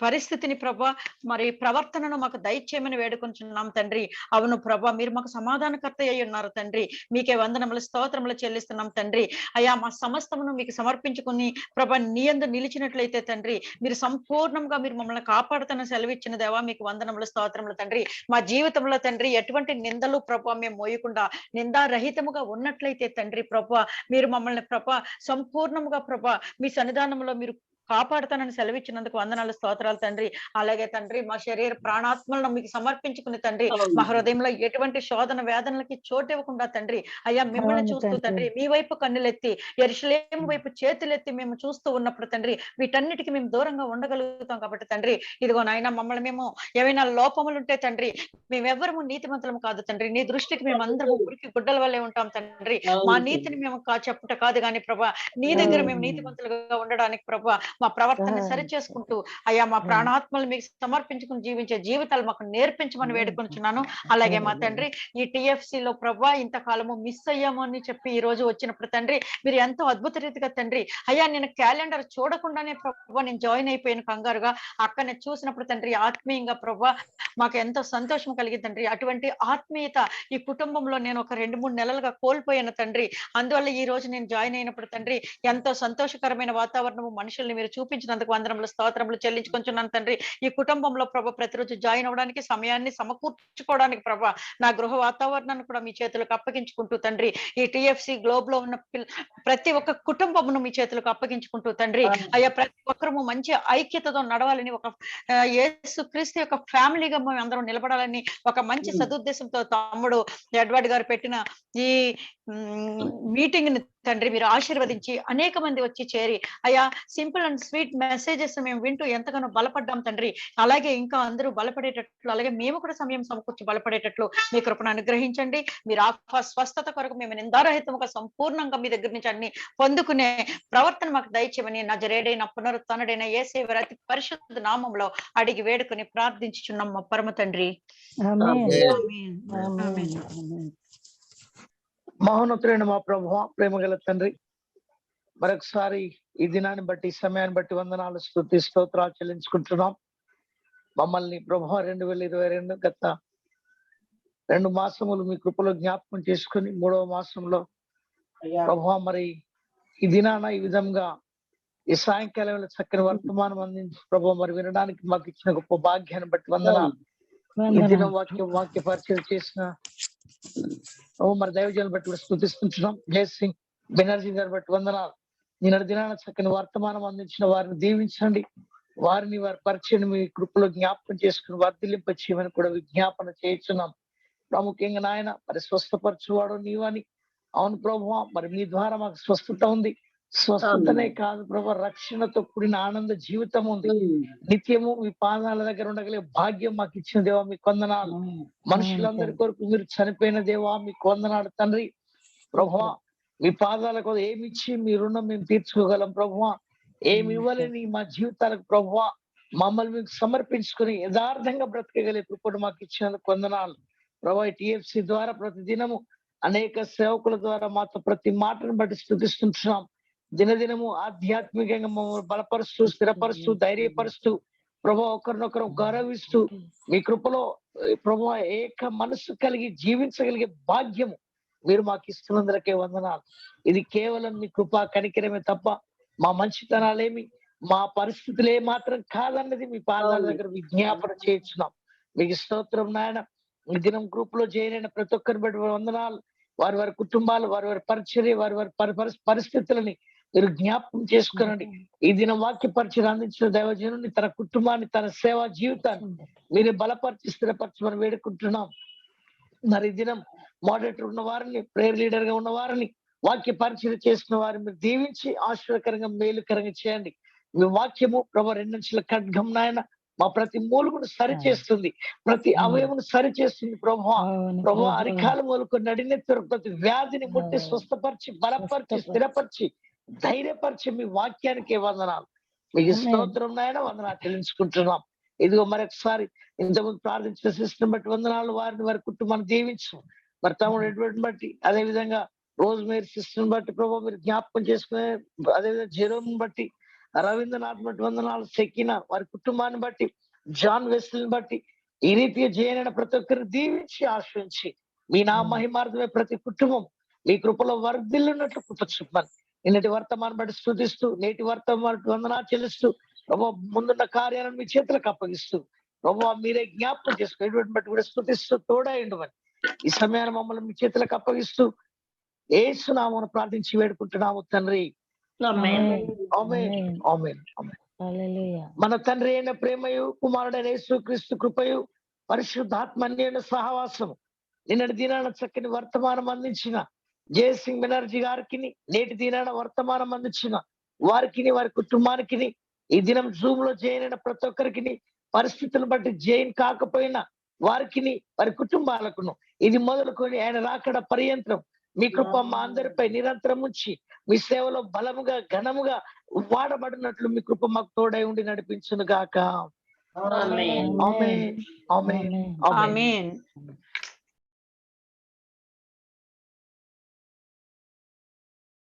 పరిస్థితిని ప్రభా మరి ప్రవర్తనను మాకు దయచేయమని వేడుకుంటున్నాం తండ్రి. అవును ప్రభా, మీరు మాకు సమాధానకర్త అయి ఉన్నారు తండ్రి. మీకే వందనములు స్తోత్రములు చెల్లిస్తున్నాం తండ్రి. అయ్యా మా సమస్తమును మీకు సమర్పించుకుని ప్రభా నీ యందు నిలిచినట్లయితే తండ్రి, మీరు సంపూర్ణంగా మీరు మమ్మల్ని కాపాడుతున్న సెలవిచ్చిన దేవా మీకు వందనములు స్తోత్రములు తండ్రి. మా జీవితంలో తండ్రి ఎటువంటి నిందలు ప్రభా మేము మోయకుండా నిందారహితముగా ఉన్నట్లయితే తండ్రి ప్రభా, మీరు మమ్మల్ని ప్రభా సంపూర్ణముగా ప్రభా మీ సన్నిధానంలో మీరు కాపాడుతానని సెలవిచ్చినందుకు వందనాలు స్తోత్రాలు తండ్రి. అలాగే తండ్రి మా శరీర ప్రాణాత్మలను మీకు సమర్పించుకుని తండ్రి, మా హృదయంలో ఎటువంటి శోధన వేదనలకి చోటు ఇవ్వకుండా తండ్రి అయ్యా మిమ్మల్ని చూస్తూ తండ్రి మీ వైపు కన్నులెత్తి యెరూషలేము వైపు చేతులెత్తి మేము చూస్తూ ఉన్నప్పుడు తండ్రి వీటన్నిటికీ మేము దూరంగా ఉండగలుగుతాం. కాబట్టి తండ్రి ఇదిగో నాయన మమ్మల్ని మేము ఏమైనా లోపములు ఉంటే తండ్రి, మేమెవ్వరము నీతిమంతులము కాదు తండ్రి, నీ దృష్టికి మేము అందరము ఉరికి గుడ్డల వల్లే ఉంటాం తండ్రి. మా నీతిని మేము చెప్పుట కాదు కానీ ప్రభా, నీ దగ్గర మేము నీతిమంతులుగా ఉండడానికి ప్రభా మా ప్రవర్తన సరి చేసుకుంటూ అయ్యా మా ప్రాణాత్మలు మీకు సమర్పించుకుని జీవించే జీవితాలు మాకు నేర్పించమని వేడుకుంటున్నాను. అలాగే మా తండ్రి ఈ TFC లో ప్రభా ఇంతకాలము మిస్ అయ్యాము అని చెప్పి ఈ రోజు వచ్చినప్పుడు తండ్రి మీరు ఎంతో అద్భుత రీతిగా తండ్రి అయ్యా నేను క్యాలెండర్ చూడకుండానే ప్రభా నేను జాయిన్ అయిపోయాను కంగారుగా. అక్కడనే చూసినప్పుడు తండ్రి ఆత్మీయంగా ప్రభా మాకు ఎంతో సంతోషం కలిగింది తండ్రి. అటువంటి ఆత్మీయత ఈ కుటుంబంలో నేను ఒక 2-3 నెలలుగా కోల్పోయాను తండ్రి. అందువల్ల ఈ రోజు నేను జాయిన్ అయినప్పుడు తండ్రి ఎంతో సంతోషకరమైన వాతావరణము మనుషుల్ని మీరు చూపించినందుకు వందనములు స్తోత్రములు చెల్లించుకుంటున్నాను తండ్రి. ఈ కుటుంబంలో ప్రభా ప్రతిరోజు జాయిన్ అవ్వడానికి సమయాన్ని సమకూర్చుకోవడానికి ప్రభా నా గృహ వాతావరణాన్ని కూడా మీ చేతులకు అప్పగించుకుంటూ తండ్రి ఈ TFC గ్లోబ్ లో ఉన్న ప్రతి ఒక్క కుటుంబమును మీ చేతులకు అప్పగించుకుంటూ తండ్రి అయ్యా ప్రతి ఒక్కరము మంచి ఐక్యతతో నడవాలని ఒక యేసుక్రీస్తు యొక్క ఫ్యామిలీగా మేము అందరం నిలబడాలని ఒక మంచి సదుద్దేశంతో తమ్ముడు ఎడ్వర్డ్ గారు పెట్టిన ఈ మీటింగ్ ని తండ్రి మీరు ఆశీర్వదించి అనేక మంది వచ్చి చేరి అయ్యా సింపుల్ అండ్ స్వీట్ మెసేజెస్ మేము వింటూ ఎంతగానో బలపడ్డాం తండ్రి. అలాగే ఇంకా అందరూ బలపడేటట్లు అలాగే మేము కూడా సమయం సమకూర్చి బలపడేటట్లు మీ కృపను అనుగ్రహించండి. మీరు ఆ స్వస్థత కొరకు మేము నిందారహితముగా సంపూర్ణంగా మీ దగ్గర నుంచి అన్ని పొందుకునే ప్రవర్తన మాకు దయచేయమని నజరేడైన పునరుత్థానుడైన యేసు అతి పరిశుద్ధ నామంలో అడిగి వేడుకొని ప్రార్థించుచున్నాం మా పరమ తండ్రి. మహోన్నతుడైన మా ప్రభువా ప్రేమగల తండ్రి, మరొకసారి ఈ దినాన్ని బట్టి సమయాన్ని బట్టి వందనాలు స్తుతి స్తోత్రాలు చెల్లించుకుంటున్నాం. మమ్మల్ని ప్రభువా 2022 గత 2 మాసములు మీ కృపలో జ్ఞాపకం చేసుకొని 3వ మాసంలో ప్రభువా మరి ఈ దినాన ఈ విధంగా ఈ సాయంకాలంలో చక్కని వర్తమానం అందించి ప్రభువా మరి వినడానికి మాకు ఇచ్చిన గొప్ప భాగ్యాన్ని బట్టి వందనాలు. ఈ దినం వాక్య పరిచయం చేసిన మరి దైవజనులు బట్టి కూడా స్తుతిస్తున్నాం. జయసింగ్ బెనర్జీ గారు బట్టి వందనాలు. నిన్నటి దినాన చక్కని వర్తమానం అందించిన వారిని దీవించండి. వారిని వారి పరిచయం మీ కృపలో జ్ఞాపకం చేసుకుని వర్ధిల్లింప చేయమని కూడా విజ్ఞాపన చేయించున్నాం. ప్రాముఖ్యంగా నాయన మరి స్వస్థపరచువాడు నీవని. అవును ప్రభువా, మరి మీ ద్వారా మాకు స్వస్థత ఉంది. స్వస్థతనే కాదు ప్రభు, రక్షణతో కూడిన ఆనంద జీవితం ఉంది. నిత్యము మీ పాదాల దగ్గర ఉండగలిగే భాగ్యం మాకు ఇచ్చిన దేవా మీకు వందనాలు. మనుషులందరి కొరకు మీరు చనిపోయిన దేవా మీకు వందనాలు తండ్రి. ప్రభువా మీ పాదాలకు ఏమిచ్చి మీ రుణం మేము తీర్చుకోగలం ప్రభువా. ఏమి ఇవ్వలేని మా జీవితాలకు ప్రభువా మమ్మల్ని మీకు సమర్పించుకొని యథార్థంగా బ్రతకగలిగే కృపను మాకు ఇచ్చినందుకు వందనాలు ప్రభువా. టిఎఫ్సి ద్వారా ప్రతి దినము అనేక సేవకుల ద్వారా మాతో ప్రతి మాటను బట్టి స్తుతిస్తున్నాం. దినదినము ఆధ్యాత్మికంగా మమ్మల్ని బలపరుస్తూ, స్థిరపరుస్తూ, ధైర్యపరుస్తూ ప్రభువా ఒకరినొకరు గౌరవిస్తూ మీ కృపలో ప్రభువా ఏక మనసు కలిగి జీవించగలిగే భాగ్యము మీరు మాకు ఇస్తున్నందుకే వందనాలు. ఇది కేవలం మీ కృపా కనికరమే తప్ప మా మంచితనాలేమి మా పరిస్థితులు ఏ మాత్రం కాదన్నది మీ పాదాల దగ్గర విజ్ఞాపన చేయించున్నాం. మీకు స్తోత్రం నాయన. ఈ దినం గ్రూప్ లో జాయిన్ అయిన ప్రతి ఒక్కరిని బట్టి వందనాలు. వారి వారి కుటుంబాలు, వారి వారి పరిచర్య, వారి వారి పరిస్థితులని మీరు జ్ఞాపకం చేసుకునండి. ఈ దినం వాక్య పరిచయం అందించిన దైవజనుని, తన కుటుంబాన్ని, తన సేవా జీవితాన్ని మీరు బలపరిచి స్థిరపరచమని వేడుకుంటున్నాం. మరి ఈ దినం మోడరేటర్ ఉన్న వారిని, ప్రేయర్ లీడర్ గా ఉన్న వారిని, వాక్య పరిచయం చేసిన వారిని మీరు దీవించి ఆశీర్వకరంగా మేలుకరంగా చేయండి. మీ వాక్యము ప్రభు 2 అంచుల ఖడ్గం నాయన మా ప్రతి మూలుగును సరిచేస్తుంది, ప్రతి అవయమును సరిచేస్తుంది ప్రభు. అరికాలు మూలకు నడినెత్తు ప్రతి వ్యాధిని ముట్టి స్వస్థపరిచి, బలపరిచి, స్థిరపరిచి, ధైర్యపరిచి మీ వాక్యానికి వందనాలు. మీకు స్తోత్రం నాయన వందనాలు చెల్లించుకుంటున్నాం. ఇదిగో మరొకసారి ఇంతకుముందు ప్రార్థించిన సిస్టమ్ బట్టి వందనాలు. వారిని వారి కుటుంబాన్ని దీవించు. మరి తమ్ముడు ఎడ్వర్డ్ బట్టి, అదే విధంగా రోజ్ మేరీ సిస్టమ్ బట్టి ప్రభు మీరు జ్ఞాపకం చేసుకునే, అదేవిధంగా జెరోమ్ బట్టి, రవీంద్రనాథ్ బట్టి వందనాలు, సెకినా వారి కుటుంబాన్ని బట్టి, జాన్ వెస్లీని బట్టి ఈ రీతిగా చేయనైన ప్రతి ఒక్కరిని దీవించి ఆశ్రయించి మీ నా మహిమార్థమే ప్రతి కుటుంబం మీ కృపలో వర్ధిల్లున్నట్లు కృప చూపమని నిన్నటి వర్తమానం బట్టి స్తుతిస్తూ, నేటి వర్తమానం వందనాలు చెల్లిస్తూ ప్రభు ముందున్న కార్యాలను మీ చేతులకు అప్పగిస్తూ ప్రభు మీరే జ్ఞాపకం చేసుకుని బట్టి కూడా స్తుతిస్తూ తోడైండమని ఈ సమయాన్ని మమ్మల్ని మీ చేతులకు అప్పగిస్తూ యేసు నామమున ప్రార్థించి వేడుకుంటున్నాము తండ్రి. ఆమేన్, ఆమేన్, ఆమేన్. మన తండ్రి అయిన ప్రేమయు, కుమారుడైన యేసుక్రీస్తు కృపయు, పరిశుద్ధాత్మ అన్యోన్య సహవాసము నిన్నటి దినాన చక్కని వర్తమానం అందించిన జయసింగ్ బెనర్జీ గారికి, నేటి దినాన వర్తమానం అందించిన వారికి, వారి కుటుంబానికి, ఈ దినం జూమ్ లో జాయిన్ అయిన ప్రతి ఒక్కరికి, పరిస్థితులను బట్టి జాయిన్ కాకపోయినా వారికి, వారి కుటుంబాలకును ఇది మొదలుకొని ఆయన రాకడ పర్యంతం మీ కృప మా అందరిపై నిరంతరం ఉంచి మీ సేవలో బలముగా, ఘనముగా వాడబడినట్లు మీ కృప మాకు తోడై ఉండి నడిపించును గాక. ఆమేన్, ఆమేన్, ఆమేన్, ఆమేన్.